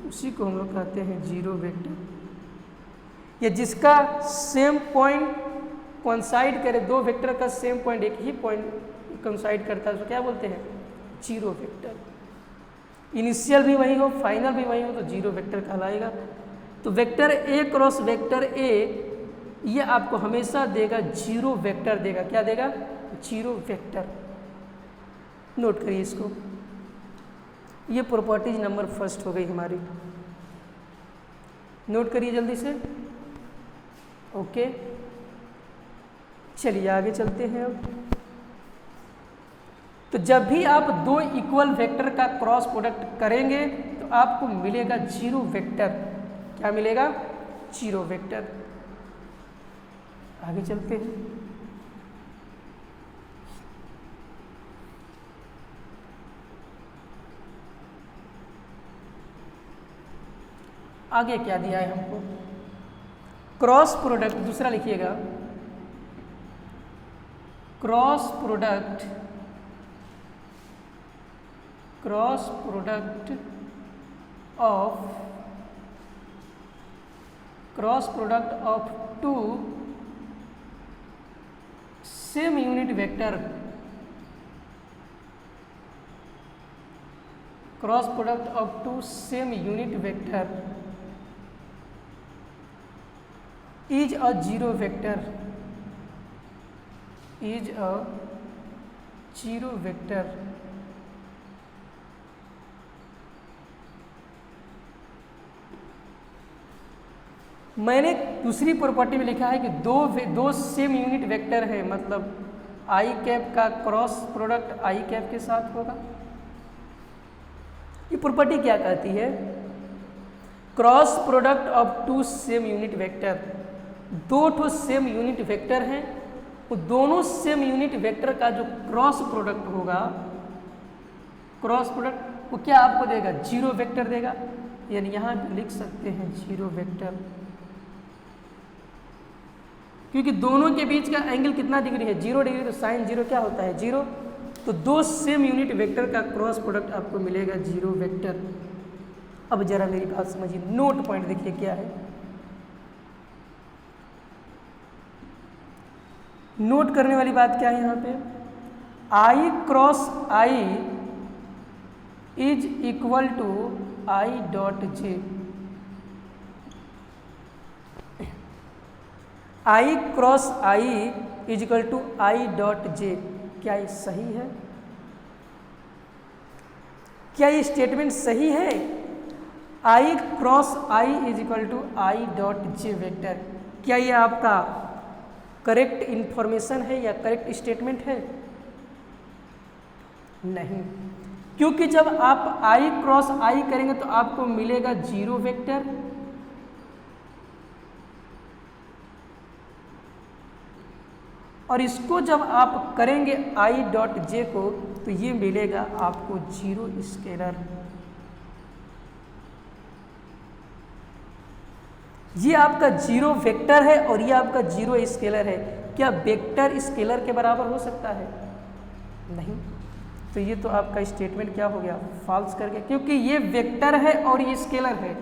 उसी को हम लोग कहते हैं 0 वेक्टर। या जिसका सेम पॉइंट कोइंसाइड करे, दो वेक्टर का सेम पॉइंट एक ही पॉइंट कोइंसाइड करता है, उसको क्या बोलते हैं? 0 वेक्टर। इनिशियल भी वही हो, फाइनल भी वही हो, तो 0 वेक्टर कहलाएगा। तो वेक्टर ए क्रॉस वेक्टर ए ये आपको हमेशा देगा 0 वेक्टर देगा। क्या देगा? 0 वेक्टर। नोट करिए इसको। ये प्रॉपर्टीज नंबर फर्स्ट हो गई हमारी, नोट करिए जल्दी से। ओके, चलिए आगे चलते हैं। अब तो जब भी आप दो इक्वल वेक्टर का क्रॉस प्रोडक्ट करेंगे तो आपको मिलेगा 0 वेक्टर। क्या मिलेगा? 0 वेक्टर। आगे चलते हैं। आगे क्या दिया है हमको? क्रॉस प्रोडक्ट, दूसरा लिखिएगा, cross product, cross product of, cross product of 2 same unit vector, cross product of 2 same unit vector is a 0 vector, is a 0 vector। मैंने दूसरी प्रॉपर्टी में लिखा है कि दो सेम यूनिट वेक्टर है, मतलब आई कैप का क्रॉस प्रोडक्ट आई कैप के साथ होगा। ये प्रॉपर्टी क्या कहती है? Cross product of 2 same unit vector, दो ठो सेम यूनिट वेक्टर हैं, वो दोनों सेम यूनिट वेक्टर का जो क्रॉस प्रोडक्ट होगा, क्रॉस प्रोडक्ट वो क्या आपको देगा? 0 वेक्टर देगा। यानी यहाँ पे लिख सकते हैं 0 वेक्टर, क्योंकि दोनों के बीच का एंगल कितना डिग्री है? 0 डिग्री। तो साइन 0 क्या होता है? 0। तो दो सेम यूनिट वेक्टर का क्रॉस प्रोडक्ट आपको मिलेगा 0 वेक्टर। अब जरा मेरी बात समझिए, नोट पॉइंट देखिए क्या है। नोट करने वाली बात क्या है यहाँ पे? I cross i is equal to i dot j. I cross i is equal to i dot j. क्या ये सही है? क्या ये स्टेटमेंट सही है? I cross i is equal to i dot j vector, क्या ये आपका करेक्ट इंफॉर्मेशन है या करेक्ट स्टेटमेंट है? नहीं, क्योंकि जब आप आई क्रॉस आई करेंगे तो आपको मिलेगा 0 वेक्टर, और इसको जब आप करेंगे आई डॉट जे को तो ये मिलेगा आपको 0 स्केलर। ये आपका 0 वेक्टर है और ये आपका 0 स्केलर है। क्या वेक्टर स्केलर के बराबर हो सकता है? नहीं। तो ये तो आपका स्टेटमेंट क्या हो गया? फॉल्स कर गया, क्योंकि ये वेक्टर है और ये स्केलर है,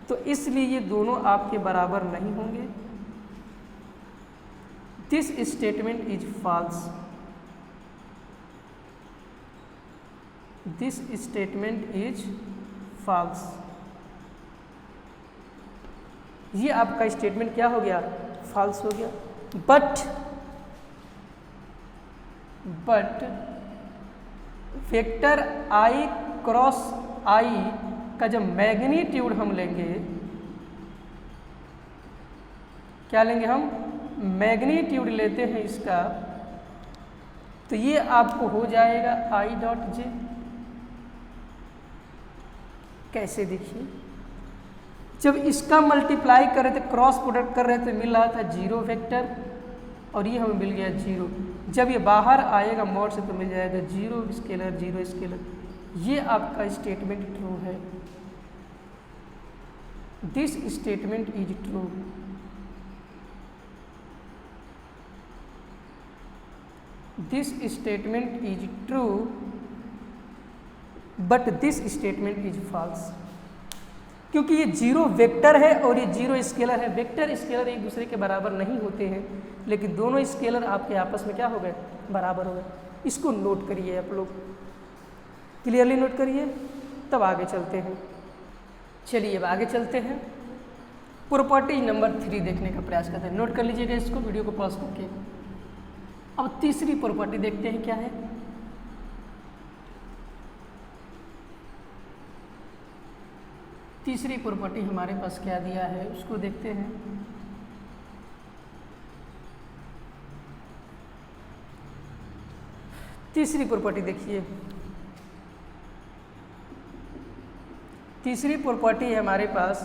तो इसलिए ये दोनों आपके बराबर नहीं होंगे। This statement is false, this statement is false. ये आपका स्टेटमेंट क्या हो गया? फॉल्स हो गया। But vector I cross I का जब मैग्नीट्यूड हम लेंगे, क्या लेंगे हम, मैग्नीट्यूड लेते हैं इसका, तो ये आपको हो जाएगा आई डॉट जे। कैसे देखिए, जब इसका मल्टीप्लाई कर रहे थे, क्रॉस प्रोडक्ट कर रहे थे, मिल रहा था 0 वेक्टर और ये हमें मिल गया 0। जब ये बाहर आएगा मोड से तो मिल जाएगा 0 स्केलर 0 स्केलर। ये आपका स्टेटमेंट ट्रू है। This statement is true. This statement is true but this statement is false, क्योंकि ये 0 वेक्टर है और ये 0 स्केलर है। वेक्टर स्केलर एक दूसरे के बराबर नहीं होते हैं, लेकिन दोनों स्केलर आपके आपस में क्या हो गए, बराबर हो गए। इसको नोट करिए, आप लोग क्लियरली नोट करिए, तब आगे चलते हैं। चलिए अब आगे चलते हैं, प्रॉपर्टी नंबर 3 देखने का प्रयास करते हैं। नोट कर लीजिएगा इसको, वीडियो को पॉज करके। अब तीसरी प्रॉपर्टी देखते हैं क्या है। तीसरी प्रॉपर्टी हमारे पास क्या दिया है उसको देखते हैं। तीसरी प्रॉपर्टी देखिए, तीसरी प्रॉपर्टी है हमारे पास,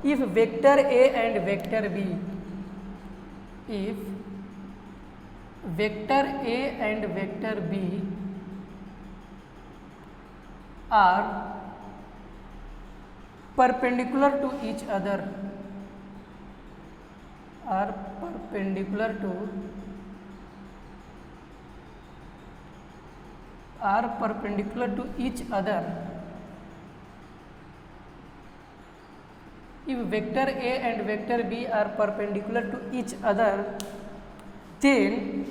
if vector A and vector B, if vector A and vector B are perpendicular to each other, are perpendicular to each other, if vector A and vector B are perpendicular to each other, then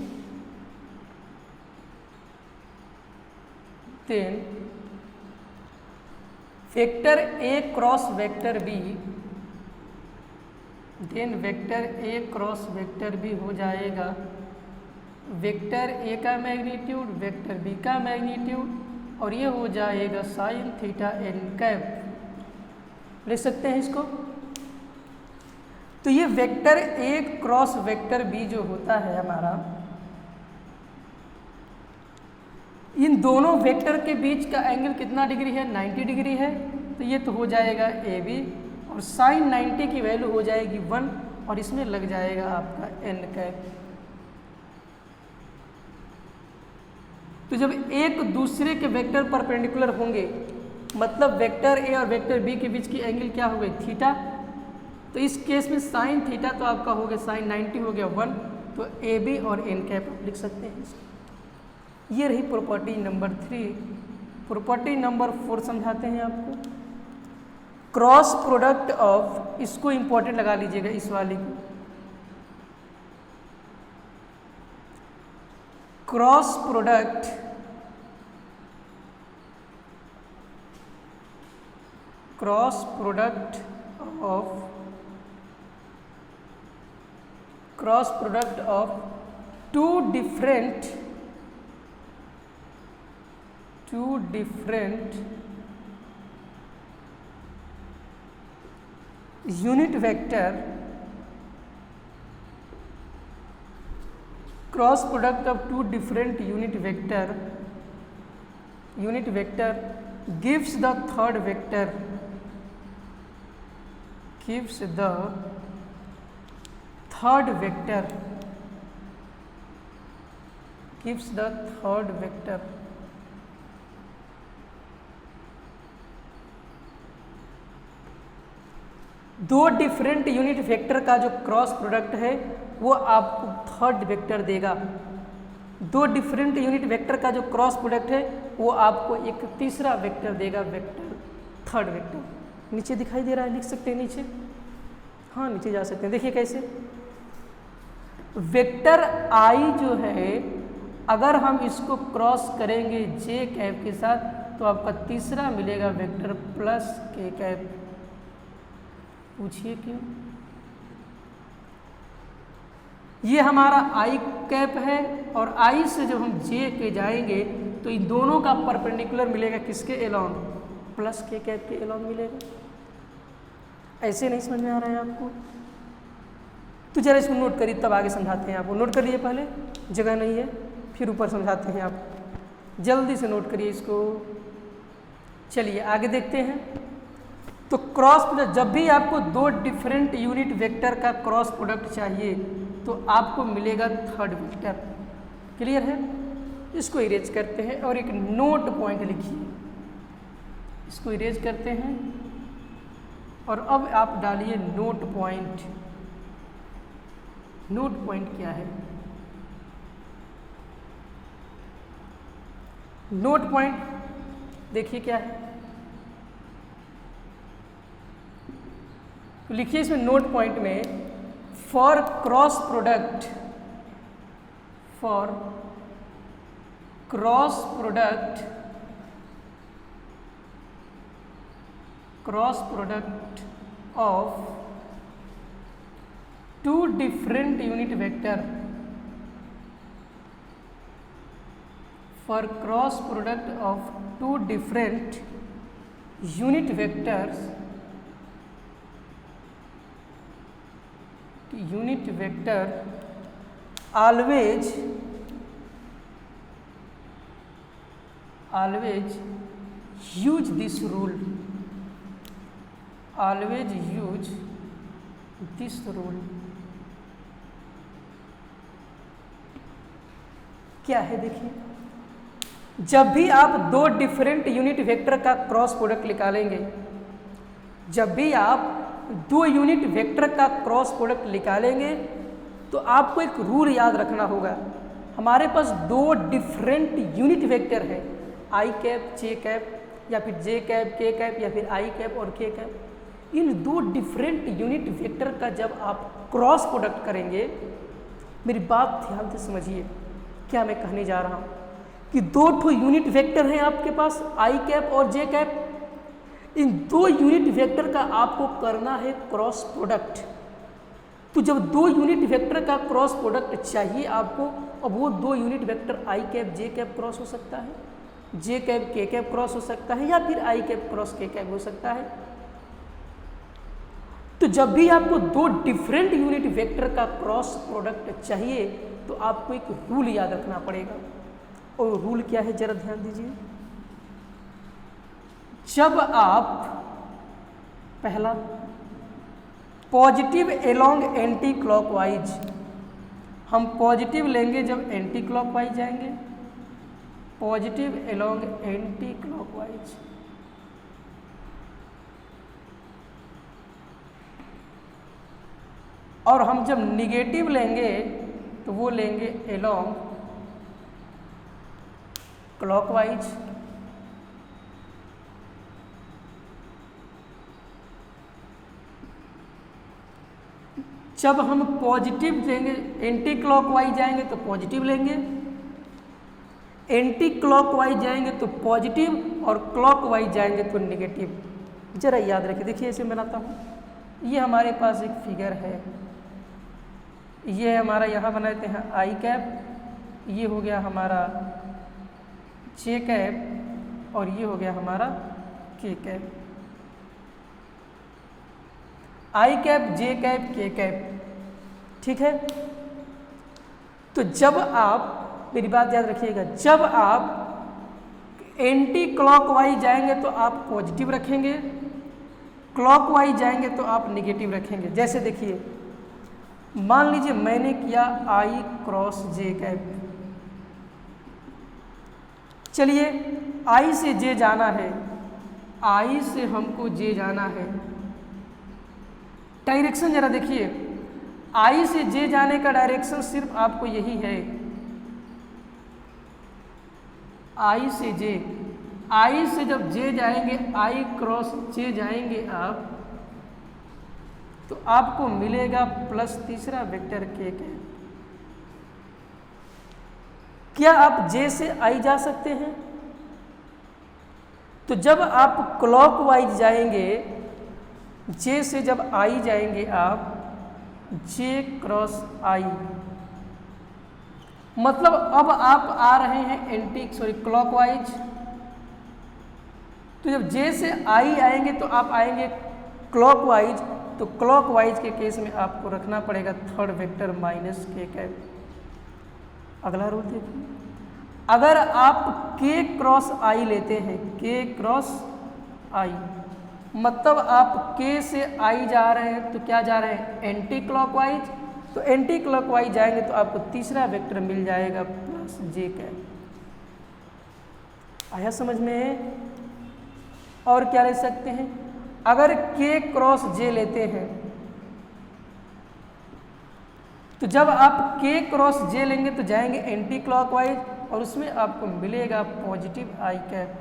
vector A cross vector B, then vector A cross vector B हो जाएगा vector A का magnitude, vector B का magnitude, और ये हो जाएगा sign theta N cap. लिख सकते हैं इसको। तो ये vector A cross vector B जो होता है हमारा, इन दोनों वेक्टर के बीच का एंगल कितना डिग्री है, 90 डिग्री है। तो ये तो हो जाएगा ए बी, और साइन 90 की वैल्यू हो जाएगी 1, और इसमें लग जाएगा आपका एन कैप। तो जब एक दूसरे के वेक्टर परपेंडिकुलर होंगे, मतलब वेक्टर ए और वेक्टर बी के बीच की एंगल क्या हो गई, थीटा। तो इस केस में साइन थीटा तो आपका हो गया साइन 90 हो गया 1, तो ए बी और एन कैप आप लिख सकते हैं। ये रही प्रॉपर्टी नंबर 3। प्रॉपर्टी नंबर 4 समझाते हैं आपको। क्रॉस प्रोडक्ट ऑफ, इसको इंपॉर्टेंट लगा लीजिएगा इस वाली को, cross product of two different unit vector, cross product of two different unit vector gives the third vector, दो डिफरेंट यूनिट वेक्टर का जो क्रॉस प्रोडक्ट है वो आपको थर्ड वेक्टर देगा। दो डिफरेंट यूनिट वेक्टर का जो क्रॉस प्रोडक्ट है वो आपको एक तीसरा वेक्टर देगा, वेक्टर थर्ड वेक्टर। नीचे दिखाई दे रहा है, लिख सकते हैं नीचे, हाँ नीचे जा सकते हैं। देखिए कैसे, वेक्टर आई जो है अगर हम इसको क्रॉस करेंगे जे कैप के साथ तो आपका तीसरा मिलेगा वेक्टर प्लस के कैप। पूछिए क्यों? ये हमारा आई कैप है और आई से जब हम जे के जाएंगे तो इन दोनों का परपेंडिकुलर मिलेगा किसके एलॉन्ग, प्लस के कैप के एलॉन्ग मिलेगा। ऐसे नहीं समझ में आ रहा है आपको? तो जरा इसको नोट करिए, तब आगे समझाते हैं आपको। नोट करिए पहले, जगह नहीं है, फिर ऊपर समझाते हैं आप। जल्दी से नोट करिए इसको। चलिए आगे देखते हैं। तो क्रॉस प्रोडक्ट, जब भी आपको दो डिफरेंट यूनिट वेक्टर का क्रॉस प्रोडक्ट चाहिए तो आपको मिलेगा थर्ड वेक्टर। क्लियर है? इसको इरेज करते हैं और एक नोट पॉइंट लिखिए। इसको इरेज करते हैं और अब आप डालिए नोट पॉइंट। नोट पॉइंट क्या है? नोट पॉइंट देखिए क्या है, तो लिखिए इसमें नोट पॉइंट में for cross product, for cross product, cross product of two different unit vector, for cross product of two different unit vectors, unit vector always use this rule, always use this rule। क्या है देखिए, जब भी आप दो different unit vector का cross product निकालेंगे, जब भी आप दो यूनिट वेक्टर का क्रॉस प्रोडक्ट निकालेंगे तो आपको एक रूल याद रखना होगा। हमारे पास दो डिफरेंट यूनिट वेक्टर है, आई कैप जे कैप या फिर जे कैप के कैप या फिर आई कैप और के कैप। इन दो डिफरेंट यूनिट वेक्टर का जब आप क्रॉस प्रोडक्ट करेंगे, मेरी बात ध्यान से समझिए क्या मैं कहने जा रहा हूँ, कि दो ठो यूनिट वेक्टर हैं आपके पास, आई कैप और जे कैप। इन दो यूनिट वेक्टर का आपको करना है क्रॉस प्रोडक्ट। तो जब दो यूनिट वेक्टर का क्रॉस प्रोडक्ट चाहिए आपको, अब वो दो यूनिट वेक्टर आई कैप जे कैप क्रॉस हो सकता है, जे कैप के कैप क्रॉस हो सकता है, या फिर आई कैप क्रॉस के कैप हो सकता है। तो जब भी आपको दो डिफरेंट यूनिट वेक्टर का क्रॉस प्रोडक्ट चाहिए तो आपको एक रूल याद रखना पड़ेगा। और रूल क्या है जरा ध्यान दीजिए। जब आप पहला पॉजिटिव एलोंग एंटी क्लॉकवाइज, हम पॉजिटिव लेंगे जब एंटी क्लॉकवाइज जाएंगे, पॉजिटिव एलोंग एंटी क्लॉकवाइज। और हम जब निगेटिव लेंगे तो वो लेंगे एलोंग क्लॉकवाइज। जब हम पॉजिटिव लेंगे, एंटी क्लॉकवाइज जाएंगे तो पॉजिटिव लेंगे, एंटी क्लॉकवाइज जाएंगे तो पॉजिटिव, और क्लॉकवाइज जाएंगे तो नेगेटिव। जरा याद रखिए, देखिए ऐसे बनाता हूँ। ये हमारे पास एक फिगर है, ये हमारा यहाँ बनाते हैं आई कैप, ये हो गया हमारा जे कैप, और ये हो गया हमारा के कैप। आई cap, J cap, K cap, ठीक है। तो जब आप, मेरी बात याद रखिएगा, जब आप एंटी क्लॉकवाइज जाएंगे तो आप पॉजिटिव रखेंगे, क्लॉकवाइज जाएंगे तो आप नेगेटिव रखेंगे। जैसे देखिए, मान लीजिए मैंने किया आई क्रॉस जे कैप। चलिए आई से जे जाना है, आई से हमको जे जाना है। डायरेक्शन जरा देखिए, आई से जे जाने का डायरेक्शन सिर्फ आपको यही है, आई से जे। आई से जब जे जाएंगे, आई क्रॉस जे जाएंगे आप, तो आपको मिलेगा प्लस तीसरा वेक्टर के कैप। क्या आप जे से आई जा सकते हैं? तो जब आप क्लॉकवाइज जाएंगे, जे से जब आई जाएंगे आप, जे क्रॉस आई, मतलब अब आप आ रहे हैं क्लॉकवाइज। तो जब जे से आई आएंगे तो आप आएंगे क्लॉकवाइज, तो क्लॉकवाइज के केस में आपको रखना पड़ेगा थर्ड वेक्टर माइनस के कैप। अगला रूल देखिए, अगर आप के क्रॉस आई लेते हैं, के क्रॉस आई मतलब आप के से आई जा रहे हैं तो क्या जा रहे हैं एंटी क्लॉकवाइज, तो एंटी क्लॉकवाइज जाएंगे तो आपको तीसरा वेक्टर मिल जाएगा प्लस जे कैप। आया समझ में? और क्या ले सकते हैं, अगर के क्रॉस जे लेते हैं तो जब आप के क्रॉस जे लेंगे तो जाएंगे एंटी क्लॉकवाइज और उसमें आपको मिलेगा पॉजिटिव आई कैप।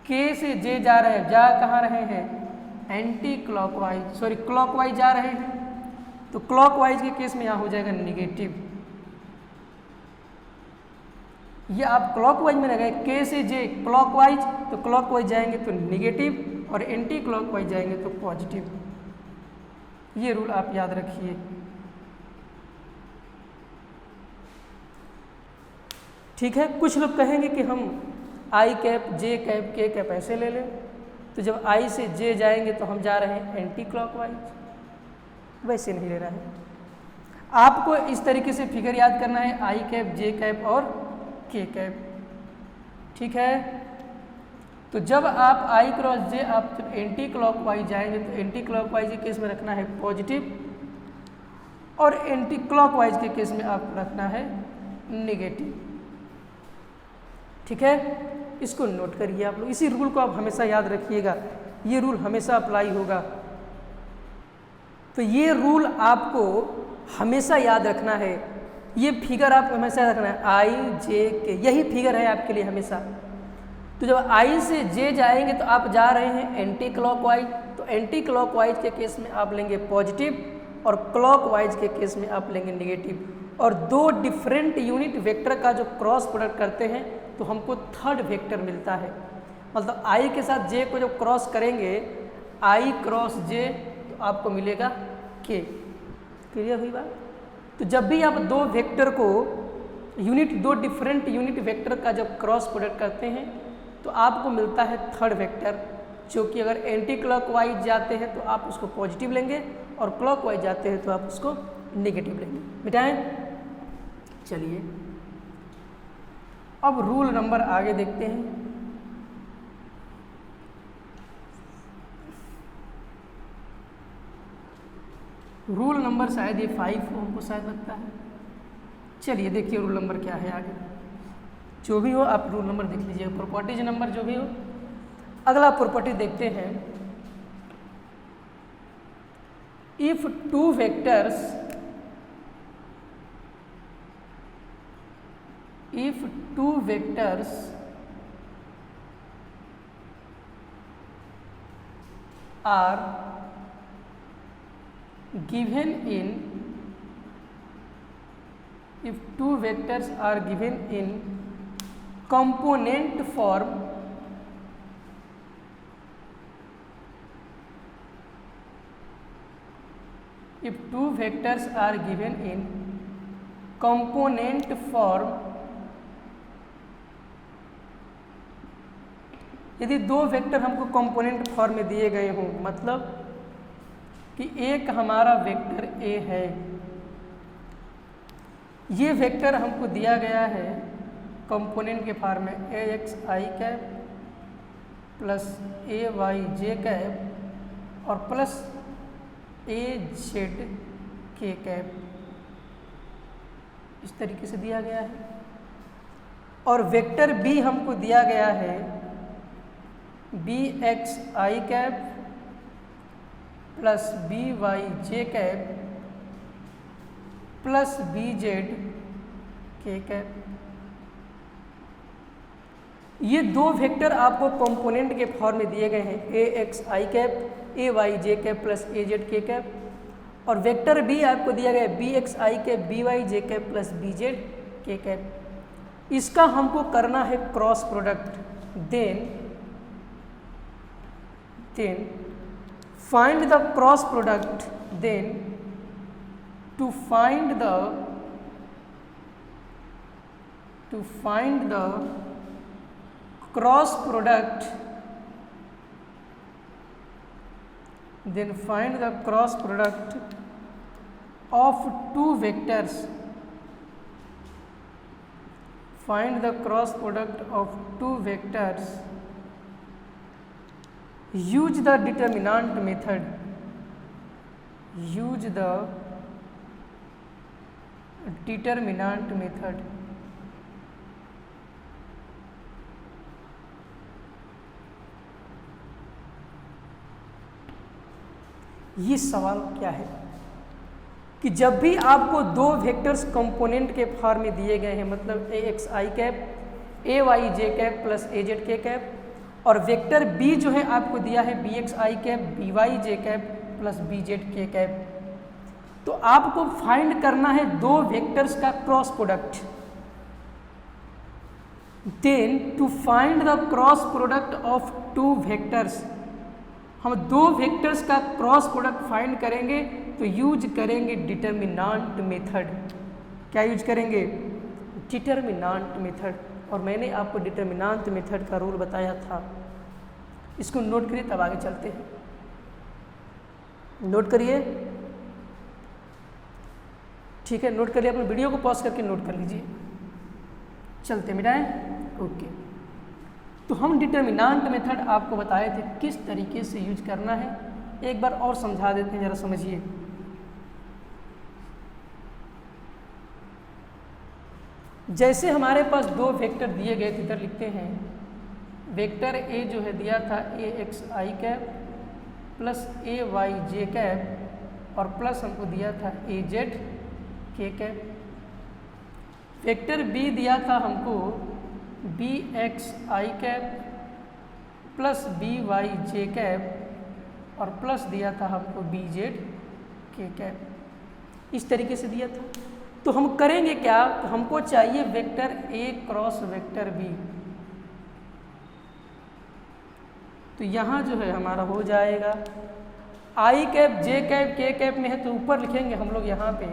के से जे जा रहे हैं, जा कहाँ रहे हैं एंटी क्लॉकवाइज, क्लॉकवाइज जा रहे हैं, तो क्लॉकवाइज के केस में यहाँ हो जाएगा निगेटिव। ये आप क्लॉकवाइज में लगाए, के से जे क्लॉकवाइज, तो क्लॉकवाइज जाएंगे तो निगेटिव और एंटी क्लॉकवाइज जाएंगे तो पॉजिटिव। ये रूल आप याद रखिए। ठीक है, कुछ लोग कहेंगे कि हम आई cap J cap K cap ऐसे ले लें, तो जब आई से जे जाएंगे तो हम जा रहे हैं एंटी क्लॉकवाइज, वैसे नहीं ले रहा है। आपको इस तरीके से फिगर याद करना है, आई कैप जे कैप और के कैप। ठीक है, तो जब आप आई क्रॉस जे आप जब एंटी क्लॉकवाइज जाएंगे तो एंटी क्लॉकवाइज के केस में रखना है पॉजिटिव और एंटी क्लॉकवाइज के केस में आपको रखना है नेगेटिव। ठीक है, इसको नोट करिए आप लोग, इसी रूल को आप हमेशा याद रखिएगा, ये रूल हमेशा अप्लाई होगा। तो ये रूल आपको हमेशा याद रखना है, ये फिगर आपको हमेशा रखना है, आई जे के, यही फिगर है आपके लिए हमेशा। तो जब आई से जे जाएंगे तो आप जा रहे हैं एंटी क्लॉकवाइज, तो एंटी क्लॉकवाइज के केस में आप लेंगे पॉजिटिव और क्लॉकवाइज के केस में आप लेंगे नेगेटिव। और दो डिफरेंट यूनिट वेक्टर का जो क्रॉस प्रोडक्ट करते हैं तो हमको थर्ड वेक्टर मिलता है। मतलब आई के साथ जे को जब क्रॉस करेंगे, आई क्रॉस जे, तो आपको मिलेगा के। क्लियर हुई बात? तो जब भी आप दो वेक्टर को दो डिफरेंट यूनिट वेक्टर का जब क्रॉस प्रोडक्ट करते हैं तो आपको मिलता है थर्ड वेक्टर, जो कि अगर एंटी क्लॉकवाइज जाते हैं तो आप उसको पॉजिटिव लेंगे और क्लॉकवाइज जाते हैं तो आप उसको नेगेटिव लेंगे। मिटाएं? चलिए अब रूल नंबर आगे देखते हैं। रूल नंबर शायद ये 5 हमको शायद लगता है। चलिए देखिए रूल नंबर क्या है आगे, जो भी हो आप रूल नंबर देख लीजिए, प्रॉपर्टीज नंबर जो भी हो। अगला प्रॉपर्टी देखते हैं, if two vectors are given in component form, if two vectors are given in component form, यदि दो वेक्टर हमको कंपोनेंट फॉर्म में दिए गए हों, मतलब कि एक हमारा वेक्टर ए है, ये वेक्टर हमको दिया गया है कंपोनेंट के फॉर्म में ए x i cap plus A y j cap और plus A z k cap, इस तरीके से दिया गया है। और वेक्टर बी हमको दिया गया है B x i cap plus B y j cap plus B z k cap. ये दो वेक्टर आपको कंपोनेंट के फॉर्म में दिए गए हैं, A x i cap A y j cap plus A z k cap, और वेक्टर बी आपको दिया गया है B x i cap B y j cap plus B z k cap. इसका हमको करना है cross product. Then find the cross product, then to find the cross product, then find the cross product of two vectors. Find the cross product of two vectors. Use the determinant method. Use the determinant method. ये सवाल क्या है कि जब भी आपको दो vectors component के फॉर्म में दिए गए हैं, मतलब A x i cap A y j cap plus A z k cap, और वेक्टर बी जो है आपको दिया है B x i cap B y j cap plus B z k cap, तो आपको फाइंड करना है दो वेक्टर्स का cross product. Then to find the cross product of two vectors, हम दो वेक्टर्स का क्रॉस प्रोडक्ट फाइंड करेंगे तो यूज करेंगे डिटरमिनेंट मेथड। क्या यूज करेंगे? Determinant method. और मैंने आपको डिटरमिनेंट मेथड का रूल बताया था, इसको नोट करिए तब आगे चलते हैं। नोट करिए, ठीक है, नोट करिए, अपने वीडियो को पॉज करके नोट कर लीजिए। चलते मिटाएं, ओके। तो हम डिटरमिनेंट मेथड आपको बताए थे किस तरीके से यूज करना है, एक बार और समझा देते हैं, जरा समझिए। जैसे हमारे पास दो वेक्टर दिए गए थे, इधर लिखते हैं, वेक्टर ए जो है दिया था ए x i cap plus A y j cap और प्लस हमको दिया था ए z k cap. Vector B दिया था हमको B x i cap plus B y j cap और प्लस दिया था हमको बी जेड के कैप। इस तरीके से दिया था। तो हम करेंगे क्या, तो हमको चाहिए vector A cross vector B. तो यहाँ जो है हमारा हो जाएगा I cap J cap K cap में है तो ऊपर लिखेंगे हम लोग यहाँ पे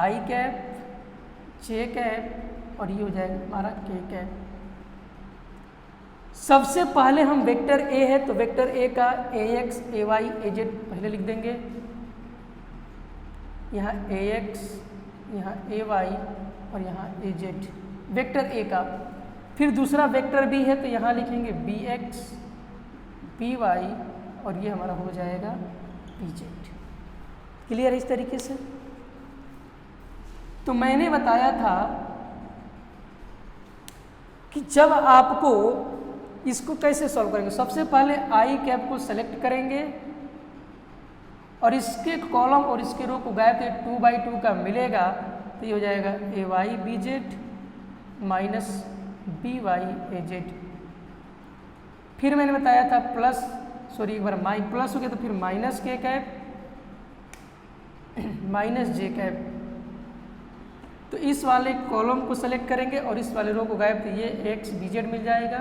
आई कैप जे कैप और ये हो जाएगा हमारा के कैप। सबसे पहले हम वेक्टर ए है तो वेक्टर ए का ए x A Y A Z पहले लिख देंगे, यहाँ ए एक्स यहाँ ए वाई और यहाँ ए जेड वेक्टर ए का। फिर दूसरा वेक्टर बी है तो यहाँ लिखेंगे बी एक्स बी वाई और ये हमारा हो जाएगा बी जेड। क्लियर है इस तरीके से? तो मैंने बताया था कि जब आपको इसको कैसे सॉल्व करेंगे, सबसे पहले आई कैप को सेलेक्ट करेंगे और इसके कॉलम और इसके रो को गायब 2/2 का मिलेगा तो ये हो जाएगा A y B z minus B y A z. फिर मैंने बताया था प्लस, सॉरी एक बार प्लस हो गया तो फिर माइनस के कैप माइनस जे कैप। तो इस वाले कॉलम को सेलेक्ट करेंगे और इस वाले रो को गायब तो ये एक्स बी जेड मिल जाएगा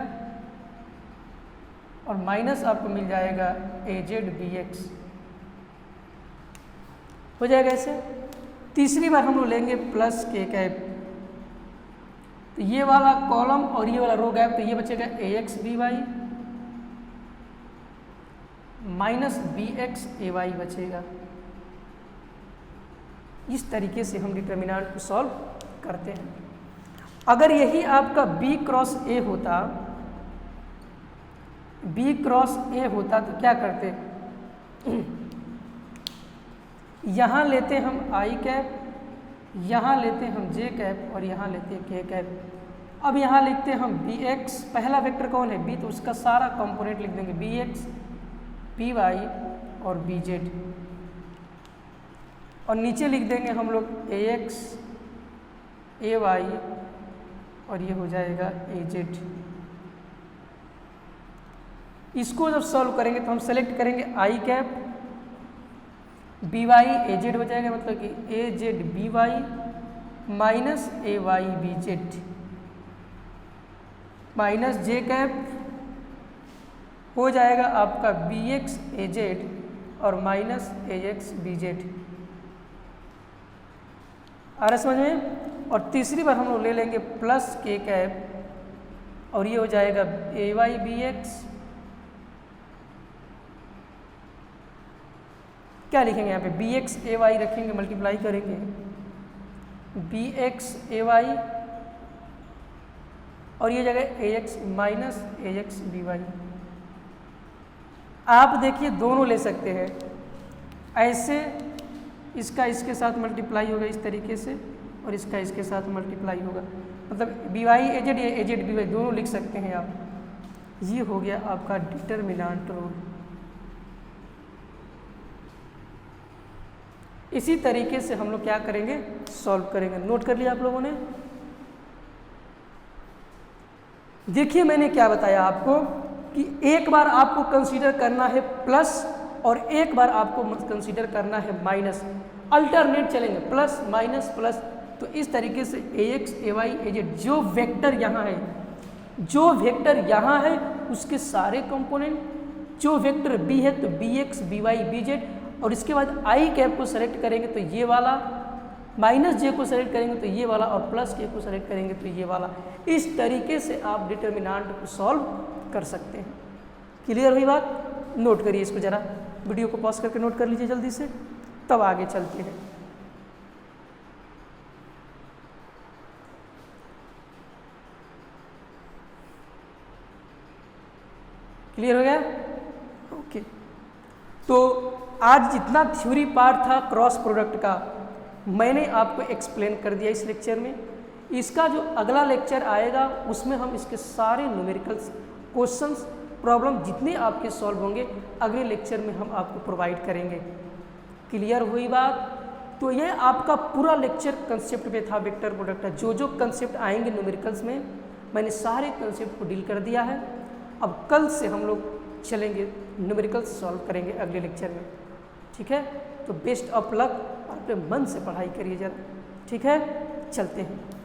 और माइनस आपको मिल जाएगा ए जेड बी एक्स हो जाएगा ऐसे। तीसरी बार हम लोग लेंगे प्लस के कैप, तो ये वाला कॉलम और ये वाला रो गैप तो ये बचेगा A x B y minus B x A y बचेगा। इस तरीके से हम डिटरमिनेंट को सॉल्व करते हैं। अगर यही आपका B क्रॉस A होता, B क्रॉस A होता तो क्या करते, यहाँ लेते हम I कैप, यहाँ लेते हम J कैप और यहाँ लेते K कैप। अब यहाँ लिखते हम BX, पहला वेक्टर कौन है B, तो उसका सारा कंपोनेंट लिख देंगे BX BY और BZ और नीचे लिख देंगे हम लोग AX AY और ये हो जाएगा AZ। इसको जब सॉल्व करेंगे तो हम सेलेक्ट करेंगे I कैप BY AZ हो जाएगा, मतलब कि AZ BY minus AY BZ minus J cap हो जाएगा आपका BX AZ और माइनस AX BZ। आ रहा समझ में। और तीसरी बार हम लोग ले लेंगे प्लस के कैप और ये हो जाएगा ए वाई बी एक्स। क्या लिखेंगे यहाँ पे, बी एक्स ए वाई रखेंगे, मल्टीप्लाई करेंगे बी एक्स ए वाई और ये जगह ए एक्स माइनस ए एक्स बी वाई। आप देखिए दोनों ले सकते हैं, ऐसे इसका इसके साथ मल्टीप्लाई होगा इस तरीके से और इसका इसके साथ मल्टीप्लाई होगा, मतलब बी वाई एजेड या एजेड बी वाई दोनों लिख सकते हैं आप। ये हो गया आपका डिटर्मिनेंट रूल। इसी तरीके से हम लोग क्या करेंगे, सॉल्व करेंगे। नोट कर लिया आप लोगों ने। देखिए मैंने क्या बताया आपको कि एक बार आपको कंसीडर करना है प्लस और एक बार आपको कंसीडर करना है माइनस, अल्टरनेट चलेंगे प्लस माइनस प्लस। तो इस तरीके से ए x A Y A Z जो वेक्टर यहाँ है, जो वेक्टर यहाँ है उसके सारे कंपोनेंट, जो वेक्टर बी है तो B X B Y B Z, और इसके बाद आई कैप को सेलेक्ट करेंगे तो ये वाला, माइनस जे को सेलेक्ट करेंगे तो ये वाला और प्लस के को सेलेक्ट करेंगे तो ये वाला। इस तरीके से आप डिटर्मिनेंट को सॉल्व कर सकते हैं। क्लियर हुई बात? नोट करिए इसको जरा, वीडियो को पॉज करके नोट कर लीजिए जल्दी से, तब आगे चलते हैं। क्लियर हो गया? ओके। तो आज जितना थ्योरी पार्ट था क्रॉस प्रोडक्ट का मैंने आपको एक्सप्लेन कर दिया इस लेक्चर में। इसका जो अगला लेक्चर आएगा उसमें हम इसके सारे न्यूमेरिकल्स क्वेश्चंस प्रॉब्लम जितने आपके सॉल्व होंगे अगले लेक्चर में हम आपको प्रोवाइड करेंगे। क्लियर हुई बात? तो ये आपका पूरा लेक्चर कंसेप्ट में था वेक्टर प्रोडक्ट का। जो जो कंसेप्ट आएंगे न्यूमेरिकल्स में मैंने सारे कंसेप्ट को डील कर दिया है। अब कल से हम लोग चलेंगे न्यूमेरिकल्स सॉल्व करेंगे अगले लेक्चर में। ठीक है? तो बेस्ट ऑफ लक और अपने मन से पढ़ाई करिए जरा। ठीक है? चलते हैं।